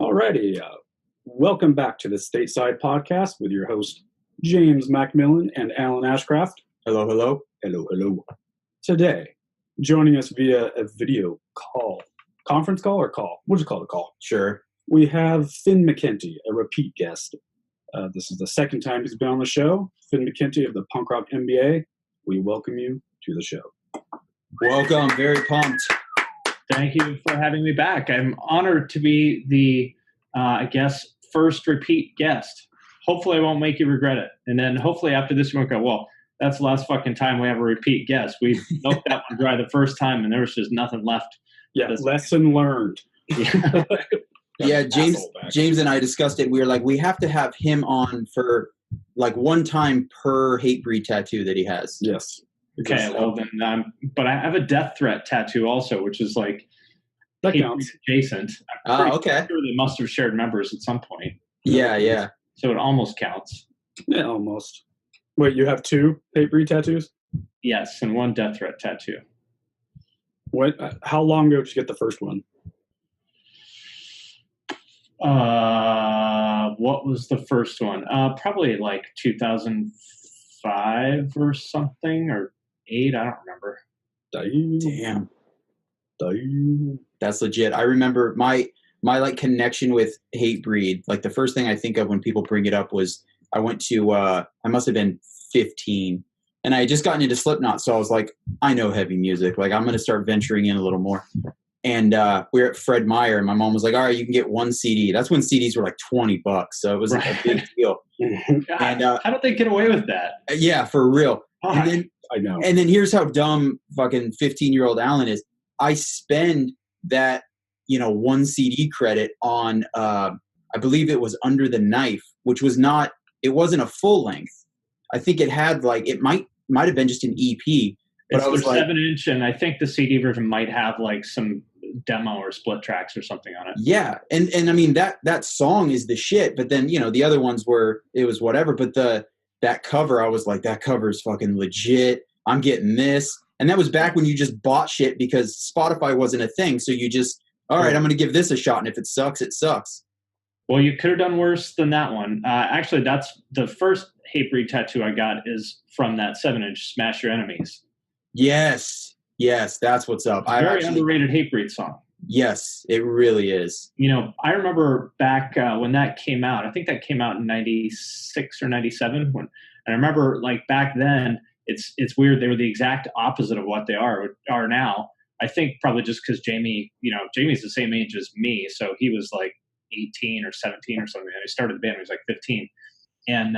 Alrighty, welcome back to the Stateside Podcast with your host, James MacMillan and Alan Ashcraft. Hello, hello. Hello, hello. Today, joining us via a video call, conference call or call? We'll just call it a call. Sure. We have Finn Mckenty, a repeat guest. This is the second time he's been on the show. Finn Mckenty of the Punk Rock MBA. We welcome you to the show. Welcome. Very pumped. Thank you for having me back. I'm honored to be the, first repeat guest. Hopefully I won't make you regret it. And then hopefully after this, you won't go, well, that's the last fucking time we have a repeat guest. We milked that one dry the first time, and there was just nothing left. Yeah, lesson learned. Yeah, James and I discussed it. We were like, we have to have him on for like one time per Hatebreed tattoo that he has. Yes. Okay, well then, but I have a death threat tattoo also, which is like that counts. Adjacent. Okay. Sure they must have shared members at some point. Yeah. So it almost counts. Yeah, almost. Wait, you have two Hatebreed tattoos? Yes, and one death threat tattoo. What? How long ago did you get the first one? What was the first one? Probably like 2005 or something, or 8. I don't remember. Damn. That's legit. I remember my like connection with Hatebreed. Like the first thing I think of when people bring it up was I went to I must have been 15, and I had just gotten into Slipknot, so I was like, I know heavy music. Like I'm gonna start venturing in a little more. And we were at Fred Meyer, and my mom was like, all right, you can get one CD. That's when CDs were like $20. So it was like a big deal. God, and how did they get away with that? Yeah, for real. And then, I know. And then here's how dumb fucking 15-year-old Alan is. I spend that, one CD credit on, I believe it was Under the Knife, which was it wasn't a full length. I think it had it might have been just an EP. But it's their 7-inch, and I think the CD version might have like some demo or split tracks or something on it. Yeah, and I mean that song is the shit. But then the other ones it was whatever. But that cover, I was like, that cover is fucking legit. I'm getting this, and that was back when you just bought shit because Spotify wasn't a thing. So you just, all right, I'm gonna give this a shot, and if it sucks, it sucks. Well, you could have done worse than that one. Actually, that's the first Hatebreed tattoo I got is from that 7-inch Smash Your Enemies. Yes, that's what's up. Very underrated Hatebreed song. Yes, it really is. I remember back when that came out. I think that came out in 96 or 97. And I remember back then, it's weird. They were the exact opposite of what they are now. I think probably just because Jamie's the same age as me, so he was like 18 or 17 or something. And he started the band when he was like 15, and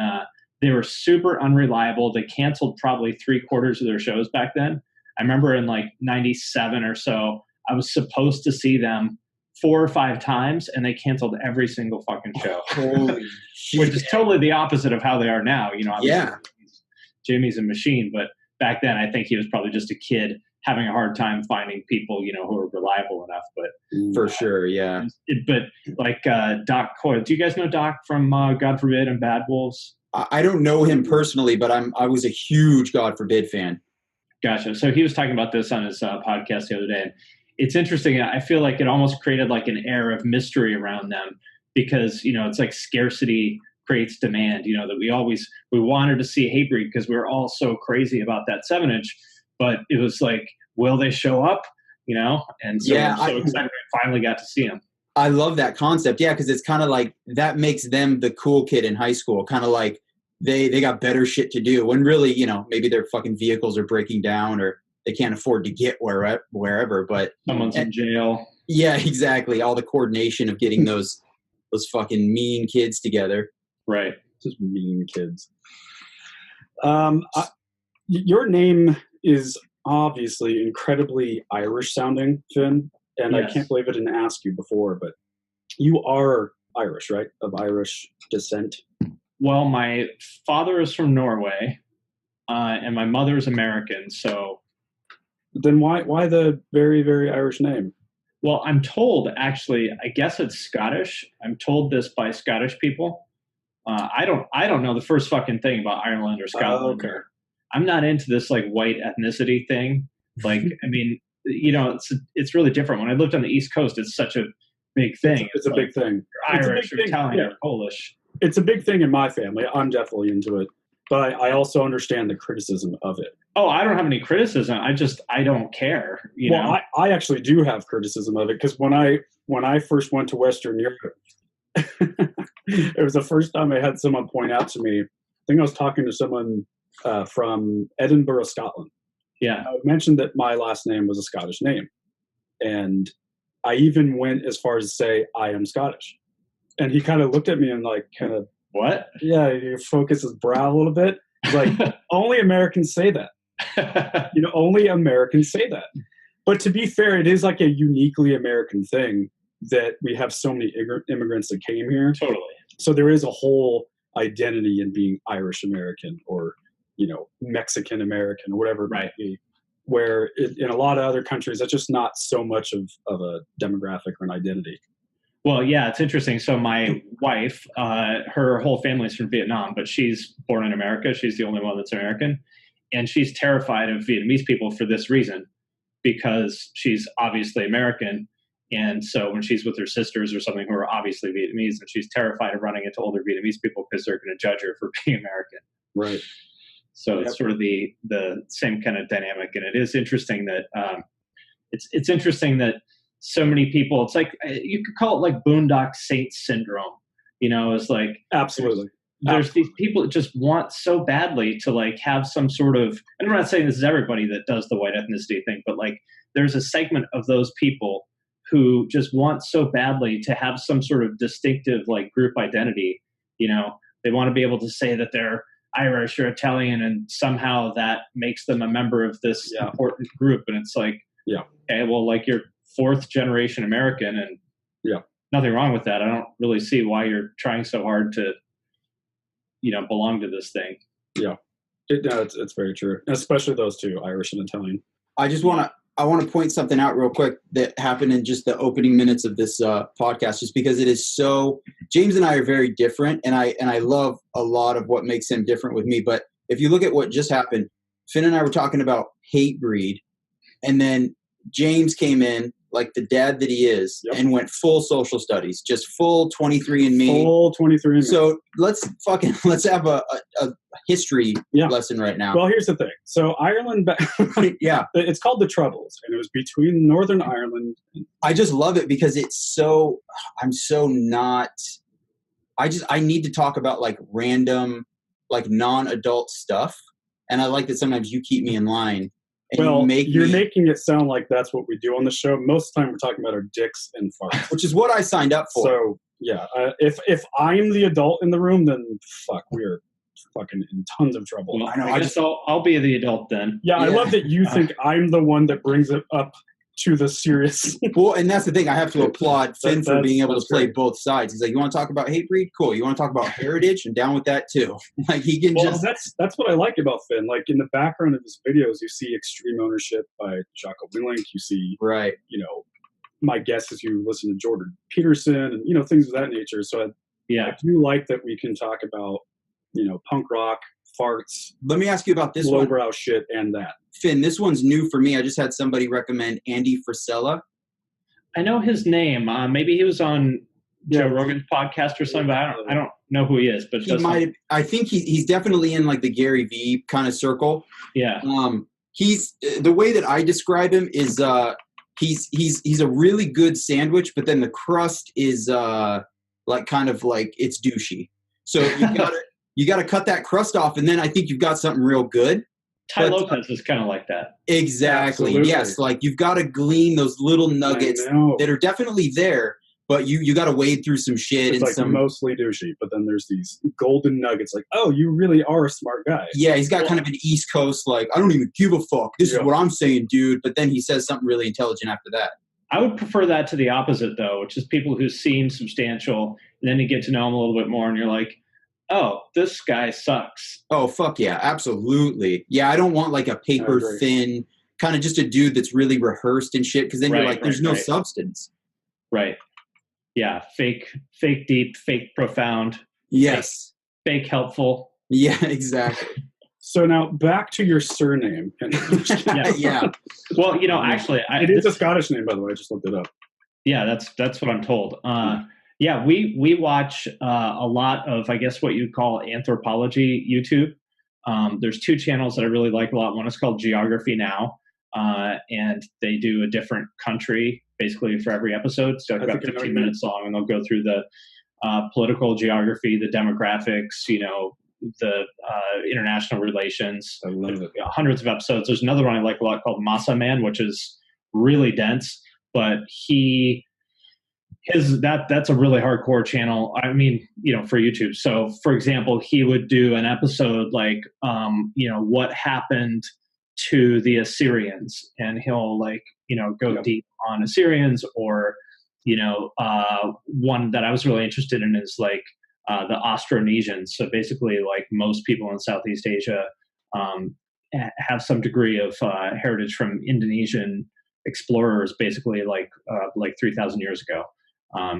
they were super unreliable. They canceled probably 3/4 of their shows back then. I remember in 97 or so, I was supposed to see them 4 or 5 times, and they canceled every single fucking show. Holy shit. Which is totally the opposite of how they are now. Yeah. Jimmy's a machine, but back then I think he was probably just a kid having a hard time finding people, who are reliable enough. But for sure, yeah. Doc Coyle. Do you guys know Doc from God Forbid and Bad Wolves? I don't know him personally, but I was a huge God Forbid fan. Gotcha. So he was talking about this on his podcast the other day. And it's interesting. I feel like it almost created like an air of mystery around them because, it's like scarcity creates demand, that we wanted to see Hatebreed because we were all so crazy about that 7-inch, but it was like, will they show up? And so I'm so excited we finally got to see them. I love that concept. Yeah. Cause it's kind of like that makes them the cool kid in high school. Kind of like they got better shit to do when really, maybe their fucking vehicles are breaking down or they can't afford to get wherever, but someone's in jail. Yeah, exactly. All the coordination of getting those fucking mean kids together. Right. Just mean kids. Your name is obviously incredibly Irish sounding, Finn. And yes. I can't believe I didn't ask you before, but you are Irish, right? Of Irish descent. Well, my father is from Norway, and my mother is American. So, then why the very, very Irish name? Well, I'm told actually. I guess it's Scottish. I'm told this by Scottish people. I don't know the first fucking thing about Ireland or Scotland. Okay. I'm not into this white ethnicity thing. I mean, it's really different. When I lived on the East Coast, it's such a big thing. It's a big thing. You're Irish, or Italian, or Polish. It's a big thing in my family. I'm definitely into it. But I also understand the criticism of it. Oh, I don't have any criticism. I don't care. You know? I actually do have criticism of it because when I first went to Western Europe, it was the first time I had someone point out to me. I think I was talking to someone from Edinburgh, Scotland. Yeah. I mentioned that my last name was a Scottish name. And I even went as far as to say, I am Scottish. And he kind of looked at me and like, kind of, what? Yeah, he focused his brow a little bit. He's like, only Americans say that. Only Americans say that. But to be fair, it is like a uniquely American thing that we have so many immigrants that came here. Totally. So there is a whole identity in being Irish American or, Mexican American or whatever it might be. Where in a lot of other countries, that's just not so much of a demographic or an identity. Well, yeah, it's interesting. So my wife, her whole family is from Vietnam, but she's born in America. She's the only one that's American. And she's terrified of Vietnamese people for this reason, because she's obviously American. And so when she's with her sisters or something who are obviously Vietnamese, and she's terrified of running into older Vietnamese people because they're going to judge her for being American. Right. So it's sort of the same kind of dynamic. And it is interesting that it's interesting that so many people, it's like, you could call it like Boondock Saints syndrome, it's like, absolutely. There's these people that just want so badly to like have some sort of, and I'm not saying this is everybody that does the white ethnicity thing, but like there's a segment of those people who just want so badly to have some sort of distinctive like group identity. They want to be able to say that they're Irish or Italian, and somehow that makes them a member of this important group. And it's like, okay, well, like you're fourth generation American, and nothing wrong with that. I don't really see why you're trying so hard to, belong to this thing. Yeah, it's very true, especially those two, Irish and Italian. I want to point something out real quick that happened in just the opening minutes of this podcast, just because it is so. James and I are very different, and I love a lot of what makes him different with me. But if you look at what just happened, Finn and I were talking about Hatebreed, and then James came in like the dad that he is and went full social studies, just full 23andMe. Full 23andMe. So let's have a history lesson right now. Well, here's the thing. So Ireland, it's called the Troubles, and it was between Northern Ireland. I just love it because I need to talk about like random, like non-adult stuff. And I like that sometimes you keep me in line. And you're making it sound like that's what we do on the show. Most of the time we're talking about our dicks and farts. Which is what I signed up for. So, if I'm the adult in the room, then we're fucking in tons of trouble. Well, I guess I'll be the adult then. Yeah, I love that you think I'm the one that brings it up to the serious. Well, and that's the thing. I have to applaud Finn for being able to play both sides. He's like, you want to talk about Hatebreed? Cool. You want to talk about heritage? I'm down with that too. Like he can that's what I like about Finn. Like in the background of his videos, you see Extreme Ownership by Jocko Willink. You see, my guess is you listen to Jordan Peterson and, things of that nature. So I do like that we can talk about, punk rock, farts. Let me ask you about this lowbrow shit and that. Finn, this one's new for me. I just had somebody recommend Andy Frisella. I know his name. Maybe he was on Joe Rogan's podcast or something, but I don't know who he is. But I think he's definitely in like the Gary Vee kind of circle. Yeah. He's the way that I describe him is he's a really good sandwich, but then the crust is like kind of like it's douchey. So you gotta cut that crust off, and then I think you've got something real good. Ty Lopez is kind of like that. Exactly. Absolutely. Yes. Like you've got to glean those little nuggets that are definitely there, but you got to wade through some shit. It's like mostly douchey, but then there's these golden nuggets like, oh, you really are a smart guy. Yeah. He's got kind of an East Coast, like, I don't even give a fuck. This is what I'm saying, dude. But then he says something really intelligent after that. I would prefer that to the opposite though, which is people who seem substantial and then you get to know them a little bit more and you're like, oh, this guy sucks. Oh, fuck yeah, absolutely. Yeah, I don't want like a paper thin, kind of just a dude that's really rehearsed and shit, because then you're like, there's no substance. Right. Yeah, fake deep, fake profound. Yes. Fake helpful. Yeah, exactly. So now back to your surname. Yeah. Well, actually, it is a Scottish name, by the way. I just looked it up. Yeah, that's what I'm told. Yeah, we watch a lot of, I guess, what you'd call anthropology YouTube. There's two channels that I really like a lot. One is called Geography Now, and they do a different country basically for every episode. So about 15 minutes long, and they'll go through the political geography, the demographics, the international relations. I love it. Hundreds of episodes. There's another one I like a lot called Masa Man, which is really dense, but that's a really hardcore channel. I mean, for YouTube. So for example, he would do an episode like, what happened to the Assyrians, and he'll go deep on Assyrians, or, one that I was really interested in is like, the Austronesians. So basically like most people in Southeast Asia, have some degree of, heritage from Indonesian explorers, basically like 3,000 years ago.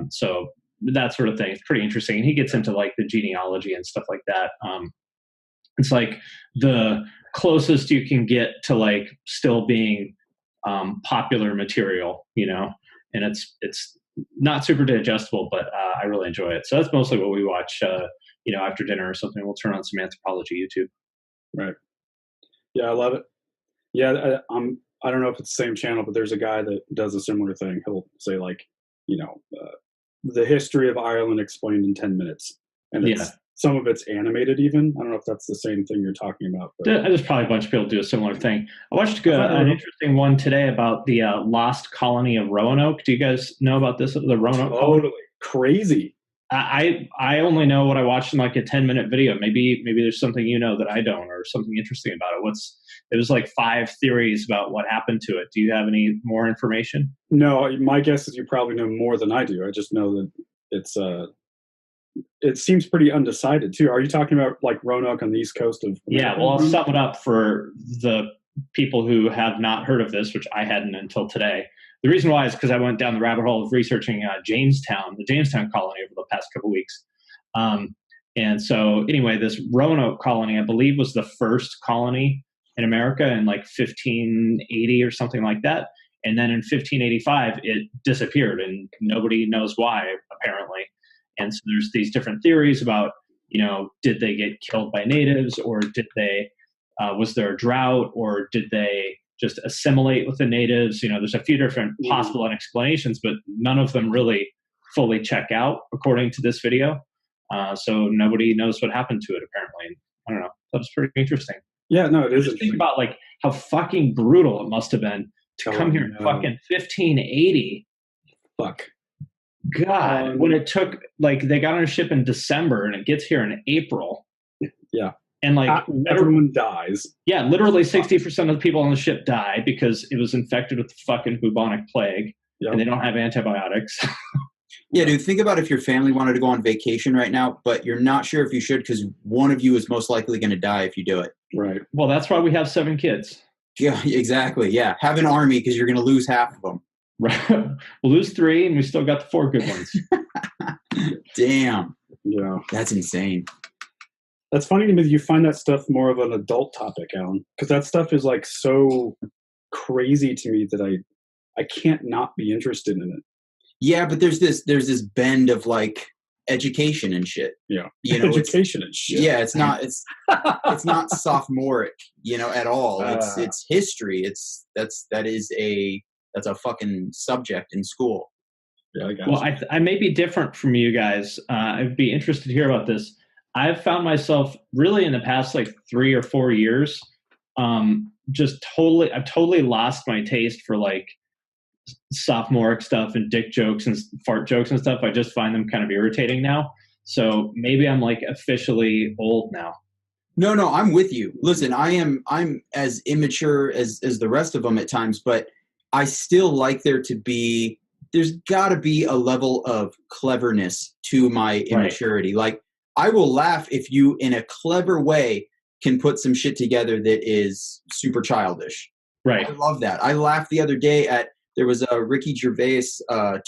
So that sort of thing. It's pretty interesting. And he gets into like the genealogy and stuff like that. It's like the closest you can get to like still being popular material, and it's not super digestible, but I really enjoy it. So that's mostly what we watch, after dinner or something. We'll turn on some anthropology YouTube. Right. Yeah, I love it. Yeah, I don't know if it's the same channel, but there's a guy that does a similar thing. He'll say like, the history of Ireland explained in 10 minutes. And some of it's animated even. I don't know if that's the same thing you're talking about. But there's probably a bunch of people do a similar thing. I watched an interesting one today about the lost colony of Roanoke. Do you guys know about this? The Roanoke colony? Crazy. I only know what I watched in like a 10-minute video. Maybe there's something that I don't, or something interesting about it. It was like 5 theories about what happened to it. Do you have any more information? No, my guess is you probably know more than I do. I just know that it seems pretty undecided too. Are you talking about like Roanoke on the East Coast of America? Yeah, well, I'll sum it up for the people who have not heard of this, which I hadn't until today. The reason why is because I went down the rabbit hole of researching the Jamestown colony over the past couple of weeks. And so anyway, this Roanoke colony, I believe, was the first colony in America in like 1580 or something like that. And then in 1585, it disappeared, and nobody knows why, apparently. And so there's these different theories about, did they get killed by natives, or did they, was there a drought, or did they just assimilate with the natives? There's a few different possible explanations, but none of them really fully check out according to this video. So nobody knows what happened to it, apparently. I don't know. That was pretty interesting. Yeah, no, it is. Just think about like how fucking brutal it must have been to come here in fucking 1580. Fuck. God, when it took, like, they got on a ship in December and it gets here in April. Yeah. And like everyone dies. Yeah, literally 60% of the people on the ship die because it was infected with the fucking bubonic plague. Yep. And they don't have antibiotics. Yeah, dude, think about if your family wanted to go on vacation right now, but you're not sure if you should because one of you is most likely going to die if you do it. Right. Well, that's why we have 7 kids. Yeah, exactly. Yeah. Have an army because you're going to lose half of them. Right. We'll lose 3 and we still got the 4 good ones. Damn. Yeah. That's insane. That's funny to me that you find that stuff more of an adult topic, Alan, because that stuff is like so crazy to me that I can't not be interested in it. Yeah, but there's this bend of like education and shit. Yeah. Education and shit. Yeah, it's not sophomoric, at all. It's history. That's a fucking subject in school. Yeah, I got Well, I may be different from you guys. I'd be interested to hear about this. I've found myself really in the past like 3 or 4 years, I've totally lost my taste for like sophomoric stuff and dick jokes and fart jokes and stuff. I just find them kind of irritating now. So maybe I'm like officially old now. No, I'm with you. Listen, I'm as immature as the rest of them at times, but I still like there's got to be a level of cleverness to my immaturity. Right. Like, I will laugh if you, in a clever way, can put some shit together that is super childish. Right. I love that. I laughed the other day there was a Ricky Gervais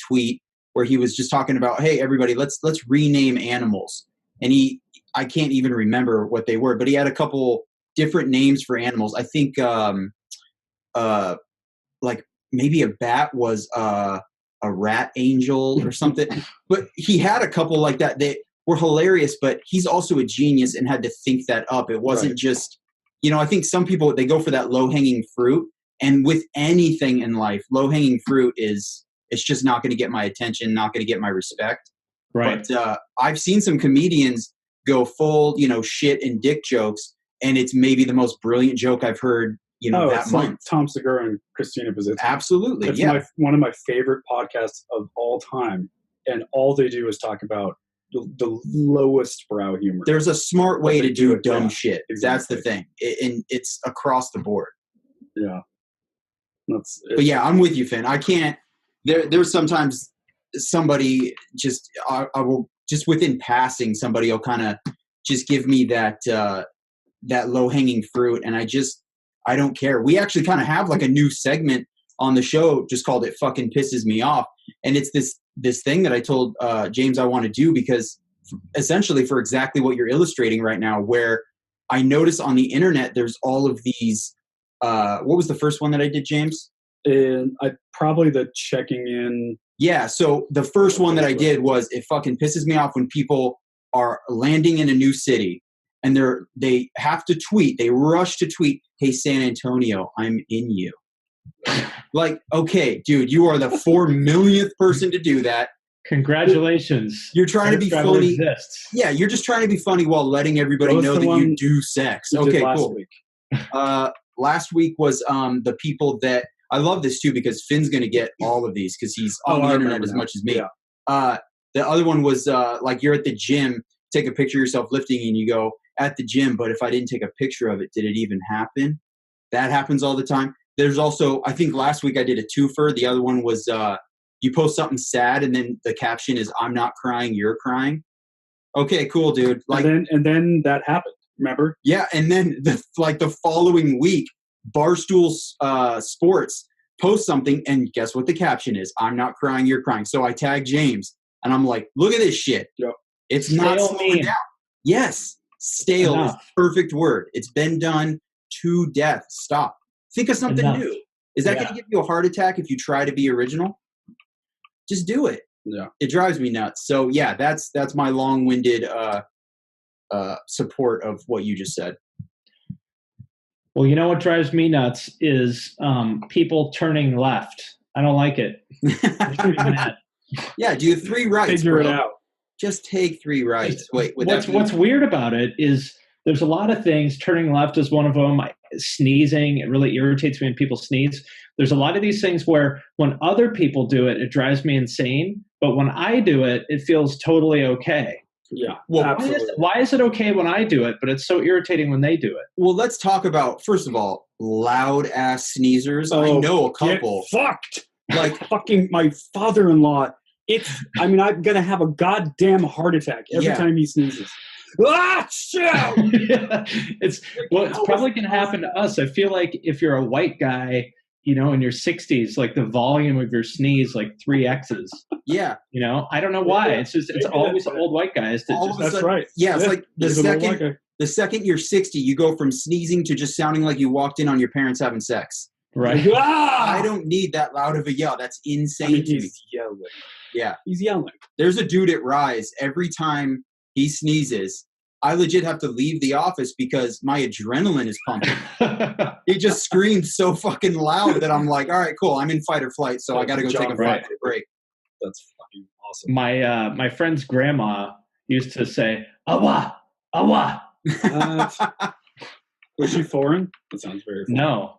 tweet where he was just talking about, hey, everybody, let's rename animals. And I can't even remember what they were, but he had a couple different names for animals. I think like maybe a bat was a rat angel or something. But he had a couple like that that were hilarious, but he's also a genius and had to think that up. It wasn't just, I think some people, they go for that low-hanging fruit. And with anything in life, low-hanging fruit it's just not going to get my attention, not going to get my respect. Right. But I've seen some comedians go full, shit and dick jokes, and it's maybe the most brilliant joke I've heard, that month. Like Tom Segura and Christina Pazitsky. Absolutely, it's one of my favorite podcasts of all time, and all they do is talk about the lowest brow humor. There's a smart way to do dumb shit. Exactly. That's the thing, and it's across the board. Yeah. But yeah, I'm with you, Finn. I can't. There's sometimes somebody just I will just within passing, somebody will kind of just give me that low hanging fruit, and I don't care. We actually kind of have like a new segment on the show, just called "It Fucking Pisses Me Off," and it's this thing that I told James I want to do because essentially for exactly what you're illustrating right now, where I notice on the internet there's all of these. What was the first one that I did, James? And probably the checking in. Yeah. So the first one that I did was it fucking pisses me off when people are landing in a new city and they have to tweet. They rush to tweet, "Hey, San Antonio, I'm in you." Like, okay, dude, you are the 4 millionth person to do that. Congratulations. You're trying to be funny. Exists. Yeah, you're just trying to be funny while letting everybody know that you do sex. Okay, cool. Last week was the people that I love this too because Finn's going to get all of these because he's on the internet as much as me. Yeah. The other one was like you're at the gym, take a picture of yourself lifting and you go at the gym, but if I didn't take a picture of it, did it even happen? That happens all the time. There's also, I think last week I did a twofer. The other one was you post something sad and then the caption is "I'm not crying, you're crying." Okay, cool, dude. Like, and then that happened. Remember? Yeah, and then the following week, Barstool Sports posts something, and guess what the caption is? "I'm not crying, you're crying." So I tag James, and I'm like, "Look at this shit. Yep. It's not slowing down." Yes, stale is the perfect word. It's been done to death. Stop. Think of something new. Is that going to give you a heart attack if you try to be original? Just do it. Yeah, it drives me nuts. So yeah, that's my long-winded support of what you just said. Well, you know what drives me nuts is people turning left. I don't like it. Yeah, do 3 rights. Figure it out. Just take 3 rights. Wait, what's weird about it is there's a lot of things. Turning left is one of them. Sneezing, it really irritates me when people sneeze. There's a lot of these things where when other people do it, it drives me insane. But when I do it, it feels totally okay. Yeah. Well, absolutely. Why is it okay when I do it, but it's so irritating when they do it? Well, let's talk about, first of all, loud ass sneezers. I know a couple. Get fucked. Like fucking my father-in-law. I'm going to have a goddamn heart attack every time he sneezes. Ah, shit! It's probably going to happen to us. I feel like if you're a white guy, in your 60s, like the volume of your sneeze, like 3X's. Yeah. I don't know why. It's always old white guys. That's right. Yeah, it's like the second you're 60, you go from sneezing to just sounding like you walked in on your parents having sex. Right. I don't need that loud of a yell. That's insane to me. He's yelling. Yeah. He's yelling. There's a dude at Rise, every time he sneezes, I legit have to leave the office because my adrenaline is pumping. He just screams so fucking loud that I'm like, all right, cool. I'm in fight or flight, so I got to go take a 5-minute break. That's fucking awesome. My friend's grandma used to say, "Awa, awa." Was she foreign? That sounds very foreign. No,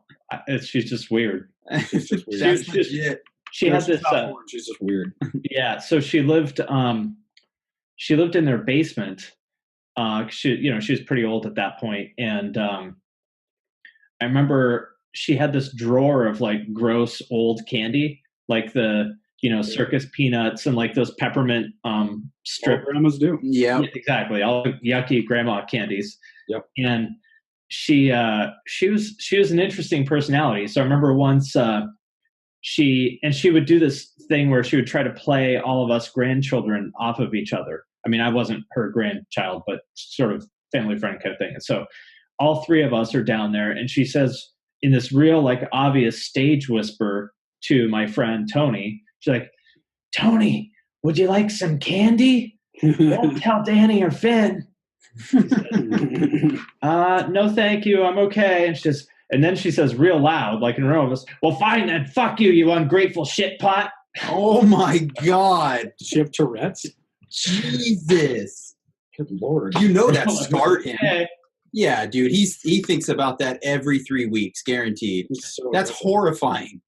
she's just weird. She's just weird. She had this. She's just weird. Yeah, so she lived in their basement. She was pretty old at that point, and I remember she had this drawer of like gross old candy, like the circus peanuts and like those peppermint strip. All grandmas do. Yeah, exactly. All the yucky grandma candies. Yep. And she was an interesting personality. So I remember once she would do this thing where she would try to play all of us grandchildren off of each other. I mean, I wasn't her grandchild, but sort of family friend kind of thing. And so all 3 of us are down there, and she says in this real, like, obvious stage whisper to my friend Tony, she's like, Tony, would you like some candy? Don't tell Danny or Finn. No, thank you. I'm okay. And then she says real loud, like in a row, well, fine then. Fuck you, you ungrateful shit pot. Oh my God. Does she have Tourette's? Jesus. Good Lord. You know that scarred him. Okay. Yeah, dude. He thinks about that every 3 weeks, guaranteed. That's horrifying.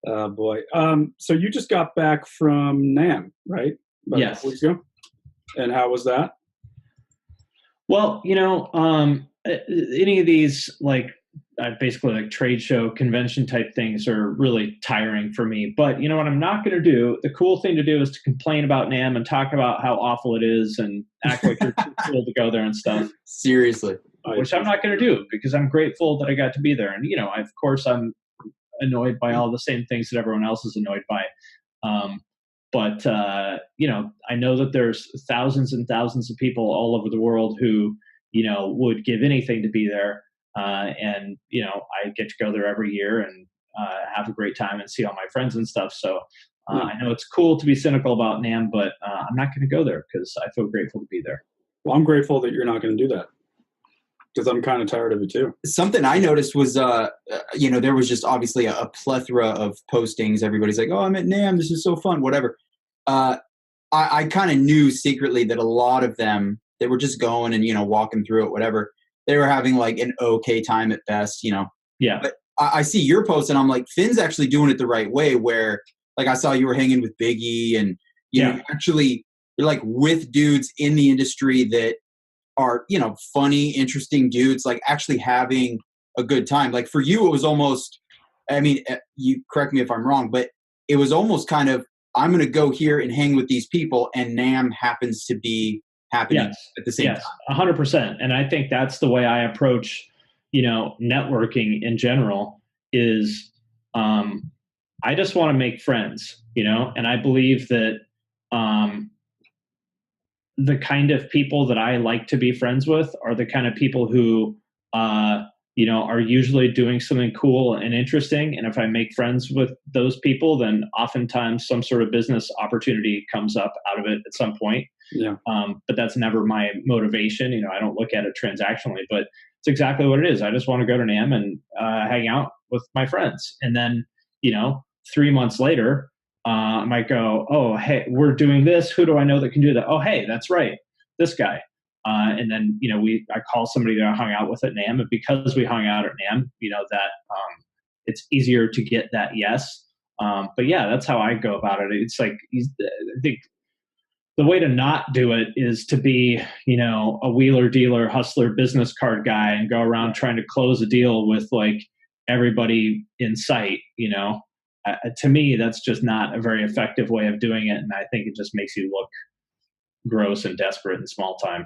Oh boy. So you just got back from NAMM, right? About Yes. 2 weeks ago. And how was that? Well, any of these basically like trade show convention type things are really tiring for me. But you know what I'm not going to do? The cool thing to do is to complain about NAMM and talk about how awful it is and act like you're too cool to go there and stuff. Seriously. Which I'm not going to do because I'm grateful that I got to be there. And, of course I'm annoyed by all the same things that everyone else is annoyed by. But I know that there's thousands and thousands of people all over the world who, would give anything to be there. And I get to go there every year and have a great time and see all my friends and stuff. So I know it's cool to be cynical about NAMM, but I'm not going to go there because I feel grateful to be there. Well, I'm grateful that you're not going to do that because I'm kind of tired of it too. Something I noticed was, there was just obviously a plethora of postings. Everybody's like, oh, I'm at NAMM. This is so fun, whatever. I kind of knew secretly that a lot of them, they were just going and, walking through it, whatever. They were having like an okay time at best, Yeah. But I see your post and I'm like, Finn's actually doing it the right way where like I saw you were hanging with Biggie and, you're like with dudes in the industry that are, funny, interesting dudes, like actually having a good time. Like for you, it was almost, you correct me if I'm wrong, but it was almost kind of, I'm going to go here and hang with these people and NAMM happens to be happening at the same time. 100%. And I think that's the way I approach, networking in general is, I just want to make friends, and I believe that, the kind of people that I like to be friends with are the kind of people who, are usually doing something cool and interesting. And if I make friends with those people, then oftentimes some sort of business opportunity comes up out of it at some point. Yeah. But that's never my motivation. I don't look at it transactionally, but it's exactly what it is. I just want to go to NAMM and hang out with my friends. And then, 3 months later, I might go, oh, hey, we're doing this. Who do I know that can do that? Oh, hey, that's right. This guy. And then, I call somebody that I hung out with at NAMM. And because we hung out at NAMM, that it's easier to get that yes. But yeah, that's how I go about it. It's like, I think the way to not do it is to be, a wheeler dealer, hustler, business card guy and go around trying to close a deal with like everybody in sight, to me, that's just not a very effective way of doing it. And I think it just makes you look gross and desperate and small time.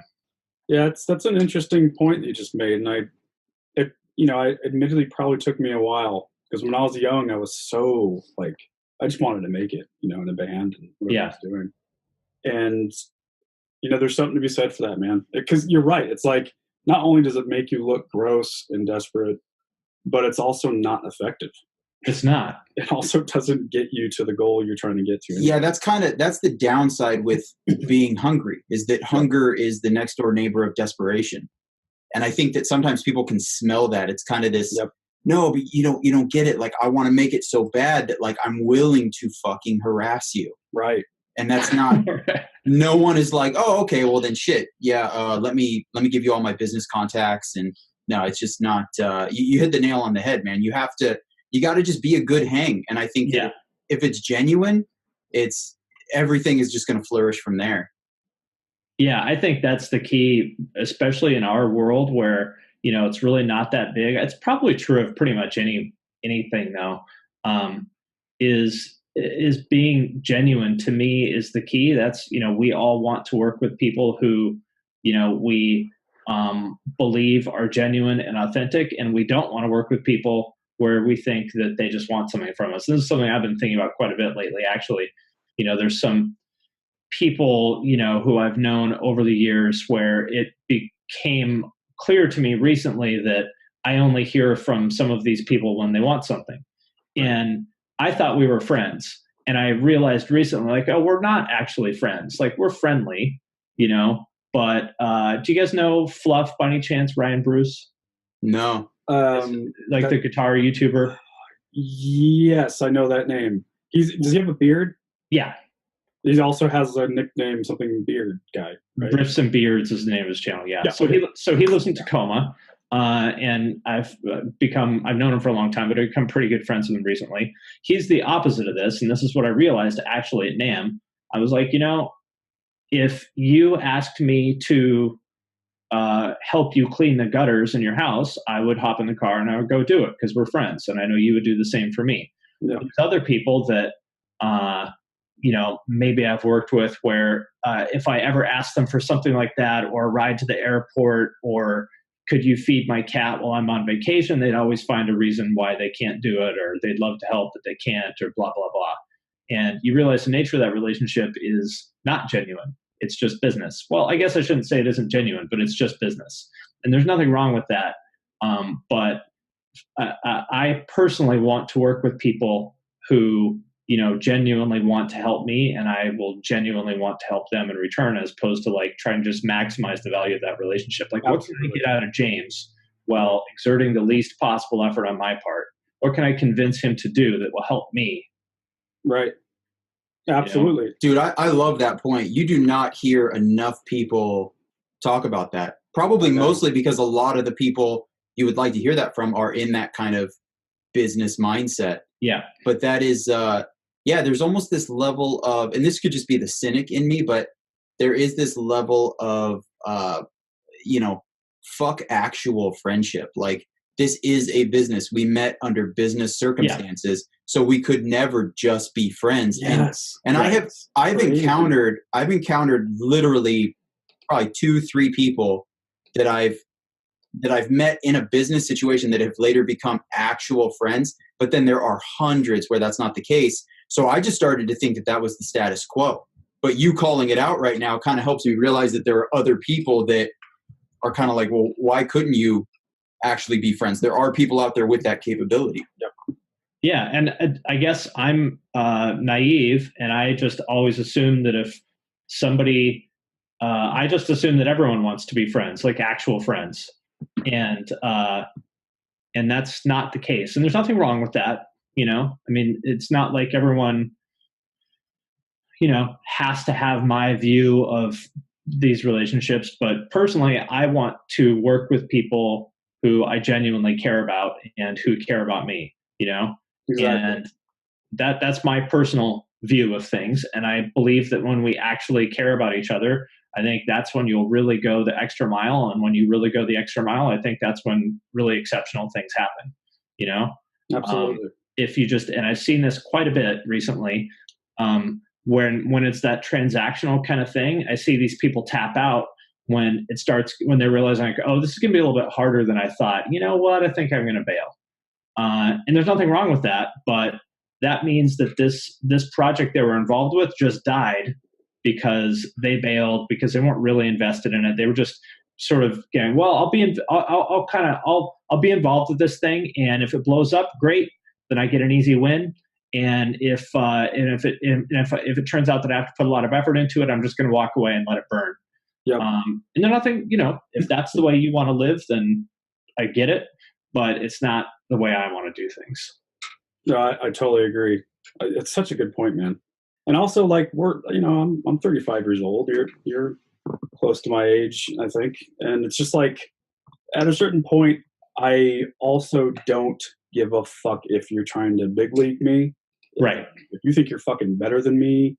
Yeah, that's an interesting point that you just made. And I admittedly probably took me a while because when I was young, I was so like, I just wanted to make it, in a band and whatever I was doing. And, there's something to be said for that, man. Because you're right. It's like, not only does it make you look gross and desperate, but it's also not effective. It's not. It also doesn't get you to the goal you're trying to get to. Yeah, that's the downside with being hungry, is that hunger is the next door neighbor of desperation. And I think that sometimes people can smell that. It's kind of this, no, but you don't get it. Like, I want to make it so bad that like I'm willing to fucking harass you. Right. And that's not, no one is like, oh, okay, well then shit. Yeah. Let me give you all my business contacts. And no, it's just not, you hit the nail on the head, man. You got to just be a good hang. And I think that if it's genuine, everything is just going to flourish from there. Yeah, I think that's the key, especially in our world where, it's really not that big. It's probably true of pretty much anything though, is being genuine to me is the key. That's, we all want to work with people who, we believe are genuine and authentic, and we don't want to work with people where we think that they just want something from us. This is something I've been thinking about quite a bit lately, actually. There's some people, who I've known over the years where it became clear to me recently that I only hear from some of these people when they want something. And I thought we were friends. And I realized recently, like, oh, we're not actually friends. Like, we're friendly, But do you guys know Fluff by any chance, Ryan Bruce? No. The guitar YouTuber? Yes, I know that name. Does he have a beard? Yeah. He also has a nickname, something beard guy. Right? Riffs and Beards is the name of his channel. Yeah. So he lives in Tacoma. And I've known him for a long time, but I've become pretty good friends with him recently. He's the opposite of this. And this is what I realized actually at NAMM. I was like, if you asked me to help you clean the gutters in your house, I would hop in the car and I would go do it because we're friends. And I know you would do the same for me. Yeah. There's other people that, maybe I've worked with where if I ever ask them for something like that, or a ride to the airport, or could you feed my cat while I'm on vacation, they'd always find a reason why they can't do it, or they'd love to help but they can't, or blah, blah, blah. And you realize the nature of that relationship is not genuine. It's just business. Well, I guess I shouldn't say it isn't genuine, but it's just business. And there's nothing wrong with that. But I personally want to work with people who, genuinely want to help me, and I will genuinely want to help them in return, as opposed to like trying to just maximize the value of that relationship. Like, what can I get out of James while exerting the least possible effort on my part? What can I convince him to do that will help me? Right. Absolutely. Dude, I love that point. You do not hear enough people talk about that. Probably mostly because a lot of the people you would like to hear that from are in that kind of business mindset. Yeah. But that is, there's almost this level of, and this could just be the cynic in me, but there is this level of, fuck actual friendship. Like, this is a business. We met under business circumstances. Yeah. So we could never just be friends. Yes. And right. I've encountered literally probably 2-3 people that I've met in a business situation that have later become actual friends, but then there are hundreds where that's not the case. So I just started to think that was the status quo. But you calling it out right now kind of helps me realize that there are other people that are kind of like, well, why couldn't you actually be friends? There are people out there with that capability. Yep. Yeah, and I guess I'm naive, and I just always assume that if somebody, I just assume that everyone wants to be friends, like actual friends, and that's not the case. And there's nothing wrong with that, I mean, it's not like everyone, has to have my view of these relationships. But personally, I want to work with people who I genuinely care about and who care about me, Exactly. And that's my personal view of things. And I believe that when we actually care about each other, I think that's when you'll really go the extra mile. And when you really go the extra mile, I think that's when really exceptional things happen, Absolutely. If you just, and I've seen this quite a bit recently, when it's that transactional kind of thing, I see these people tap out when they're realizing, like, oh, this is going to be a little bit harder than I thought. You know what? I think I'm going to bail. And there's nothing wrong with that, but that means that this project they were involved with just died because they bailed, because they weren't really invested in it. They were just sort of going, well, I'll be be involved with this thing, and if it blows up, great, then I get an easy win. And if it turns out that I have to put a lot of effort into it, I'm just going to walk away and let it burn. Yep. And then nothing, if that's the way you want to live, then I get it, but it's not the way I want to do things. No, I totally agree. It's such a good point, man. And also, like, I'm 35 years old. You're close to my age, I think. And it's just like, at a certain point, I also don't give a fuck if you're trying to big league me. Right. If you think you're fucking better than me,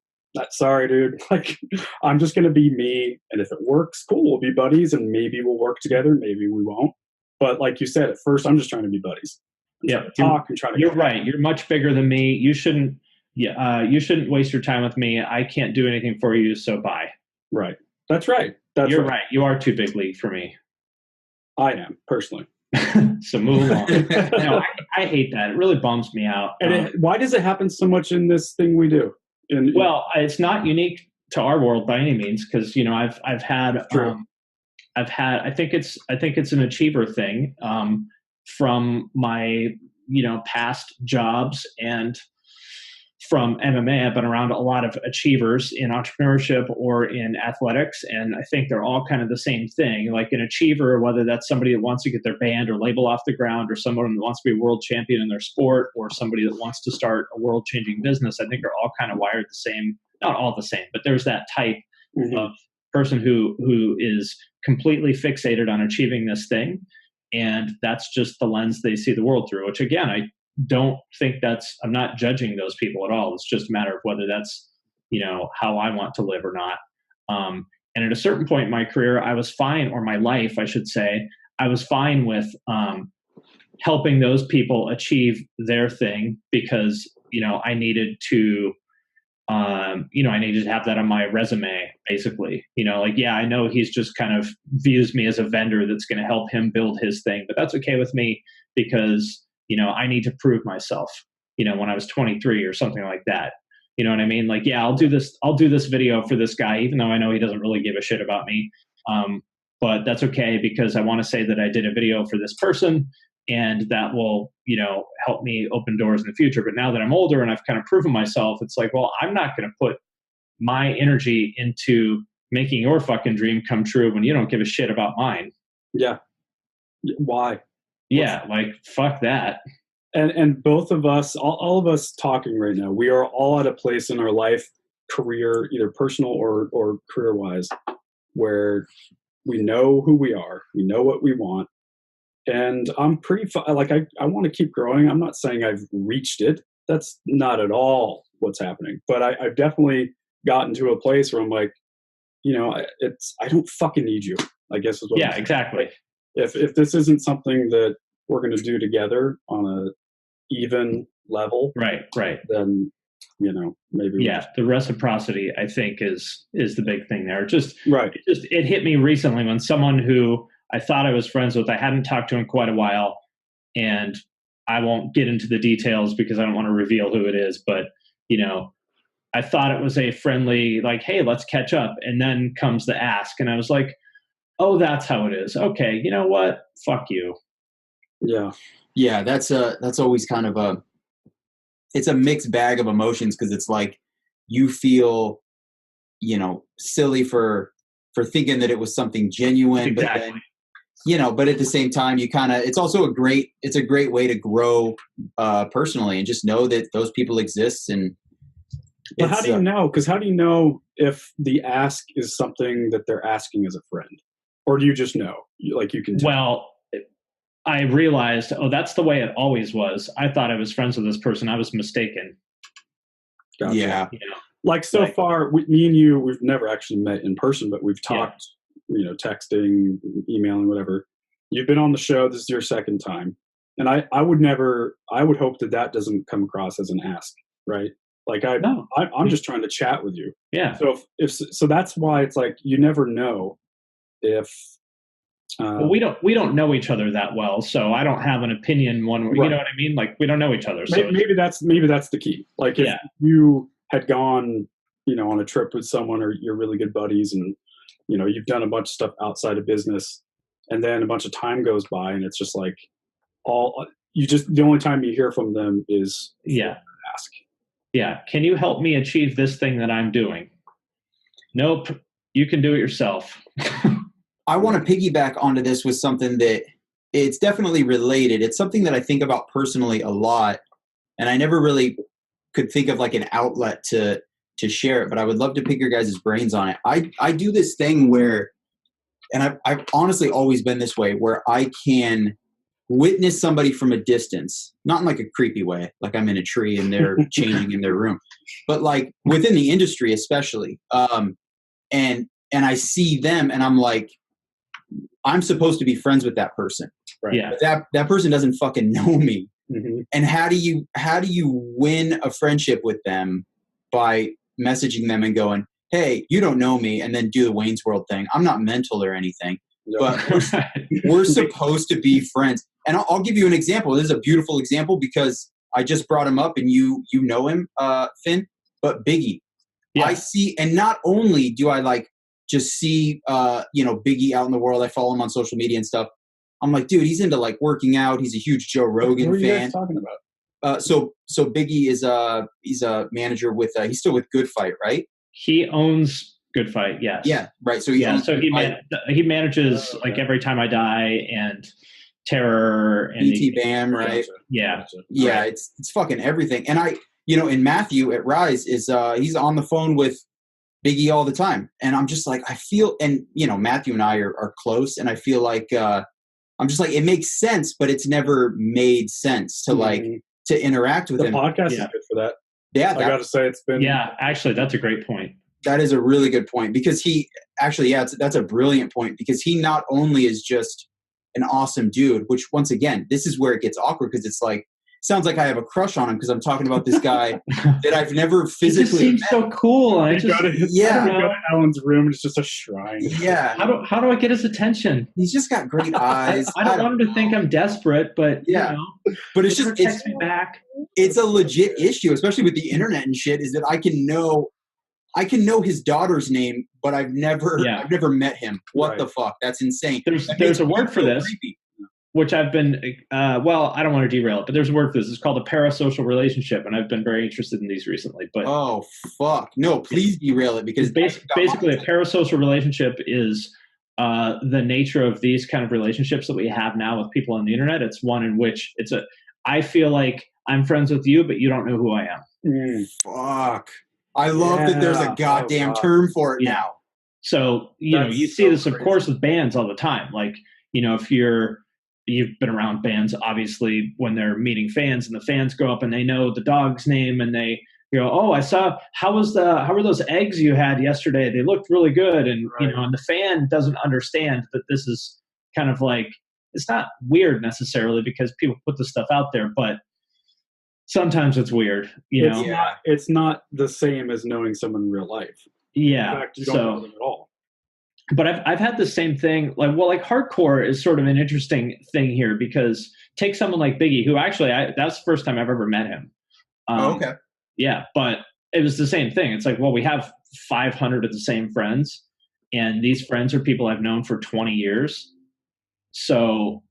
sorry, dude. Like, I'm just going to be me. And if it works, cool, we'll be buddies, and maybe we'll work together. Maybe we won't. But like you said, at first, I'm just trying to be buddies. You're right. You're much bigger than me. You shouldn't waste your time with me. I can't do anything for you, so bye. Right. That's right. You're right. You are too big league for me. I am, personally. So move along. No, I hate that. It really bums me out. And why does it happen so much in this thing we do? Well, it's not unique to our world by any means, because I've had I think it's an achiever thing from my past jobs, and from MMA, I've been around a lot of achievers in entrepreneurship or in athletics, and I think they're all kind of the same thing. Like an achiever, whether that's somebody that wants to get their band or label off the ground, or someone that wants to be a world champion in their sport, or somebody that wants to start a world-changing business, I think are all kind of wired the same. Not all the same, but there's that type of person who is completely fixated on achieving this thing, and that's just the lens they see the world through, which again, I don't think I'm not judging those people at all. It's just a matter of whether that's, how I want to live or not. And at a certain point in my career, I was fine, or my life, I should say, I was fine with helping those people achieve their thing because, I needed to, I needed to have that on my resume, basically. I know he's just kind of views me as a vendor that's going to help him build his thing, but that's okay with me because I need to prove myself, when I was 23 or something like that. You know what I mean? Like, yeah, I'll do this video for this guy, even though I know he doesn't really give a shit about me. But that's okay because I want to say that I did a video for this person and that will, help me open doors in the future. But now that I'm older and I've kind of proven myself, it's like, well, I'm not going to put my energy into making your fucking dream come true when you don't give a shit about mine. Yeah. Why? Yeah, like fuck that. And both of us, all of us talking right now, we are all at a place in our life, career, either personal or career wise, where we know who we are, we know what we want, and I'm pretty I want to keep growing. I'm not saying I've reached it. That's not at all what's happening. But I've definitely gotten to a place where I'm like, I don't fucking need you, I guess is what. Yeah, exactly. If this isn't something that we're going to do together on a even level, right, then maybe the reciprocity I think is the big thing there. Right. It hit me recently when someone who I thought I was friends with, I hadn't talked to in quite a while, and I won't get into the details because I don't want to reveal who it is, but I thought it was a friendly, like, hey, let's catch up, and then comes the ask, and I was like, oh, that's how it is. Okay, you know what? Fuck you. Yeah, that's always kind of it's a mixed bag of emotions because it's like you feel, silly for thinking that it was something genuine, exactly. But then, but at the same time, you kind of, it's a great way to grow personally and just know that those people exist. And but how do you know? Because how do you know if the ask is something that they're asking as a friend? Or do you just know? You can tell? Well, I realized, that's the way it always was. I thought I was friends with this person. I was mistaken. Gotcha. Yeah. Far, me and you, we've never actually met in person, but we've talked, texting, emailing, whatever. You've been on the show. This is your second time. And I would hope that doesn't come across as an ask, right? Like I'm just trying to chat with you. Yeah. So so that's why it's like, you never know if, well, we don't know each other that well, so I don't have an opinion one way. Right. You know what I mean? Like, we don't know each other. So maybe that's the key. Like, if you had gone, on a trip with someone, or you're really good buddies, and you've done a bunch of stuff outside of business, and then a bunch of time goes by, and it's just like the only time you hear from them is ask. Yeah, can you help me achieve this thing that I'm doing? Nope, you can do it yourself. I want to piggyback onto this with something that it's definitely related. It's something that I think about personally a lot, and I never really could think of like an outlet to share it, but I would love to pick your guys' brains on it. I do this thing where, and I've honestly always been this way, where I can witness somebody from a distance, not in like a creepy way, like I'm in a tree and they're changing in their room, but like within the industry especially. And I see them and I'm like, I'm supposed to be friends with that person. Right. Yeah. But that person doesn't fucking know me. Mm-hmm. And how do you win a friendship with them? By messaging them and going, hey, you don't know me, and then do the Wayne's World thing. I'm not mental or anything, but we're supposed to be friends. And I'll give you an example. This is a beautiful example because I just brought him up, and you know him, Finn, but Biggie. Yeah. I see, and not only do I like just see, Biggie out in the world. I follow him on social media and stuff. I'm like, dude, he's into like working out. He's a huge Joe Rogan fan. What are you guys talking about? So Biggie he's a manager with he's still with Good Fight, right? He owns Good Fight, yes. Yeah, right. So he manages like Every Time I Die and Terror and E.T. Bam, right? Gotcha. Yeah. Gotcha. Yeah, it's fucking everything. And and Matthew at Rise is he's on the phone with Biggie all the time. And I'm just like, I feel, and Matthew and I are close, and I feel like I'm just like, it makes sense, but it's never made sense to to interact with him. The podcast is good for that. Yeah, I gotta say it's been. Yeah, actually, that's a great point. That is a really good point, because he actually, that's a brilliant point, because he not only is just an awesome dude, which once again, this is where it gets awkward, because it's like, sounds like I have a crush on him because I'm talking about this guy that I've never physically He just seems so cool. You go to Alan's room and it's just a shrine. Yeah. How do I get his attention? He's just got great eyes. I don't want him to think I'm desperate, but but it's just text me back. It's a legit issue, especially with the internet and shit, is that I can know his daughter's name, but I've never met him. What the fuck? That's insane. There's a word for this. Creepy. Which I've been, I don't want to derail it, but there's a word for this. It's called a parasocial relationship, and I've been very interested in these recently. But oh, fuck. No, please derail it, because basically a parasocial relationship is the nature of these kind of relationships that we have now with people on the internet. It's one in which I feel like I'm friends with you, but you don't know who I am. Fuck. I love that there's a goddamn term for it now. So, you see this, of course, with bands all the time. Like, if you've been around bands, obviously, when they're meeting fans, and the fans go up and they know the dog's name, and they go, "Oh, I saw, how were those eggs you had yesterday? They looked really good." And, and the fan doesn't understand that this is kind of like, it's not weird necessarily because people put this stuff out there, but sometimes it's weird, It's not the same as knowing someone in real life. Yeah. In fact, you don't know them at all. But I've had the same thing. Like hardcore is sort of an interesting thing here, because take someone like Biggie, who actually that's the first time I've ever met him. Okay. Yeah, but it was the same thing. It's like, well, we have 500 of the same friends, and these friends are people I've known for 20 years. So,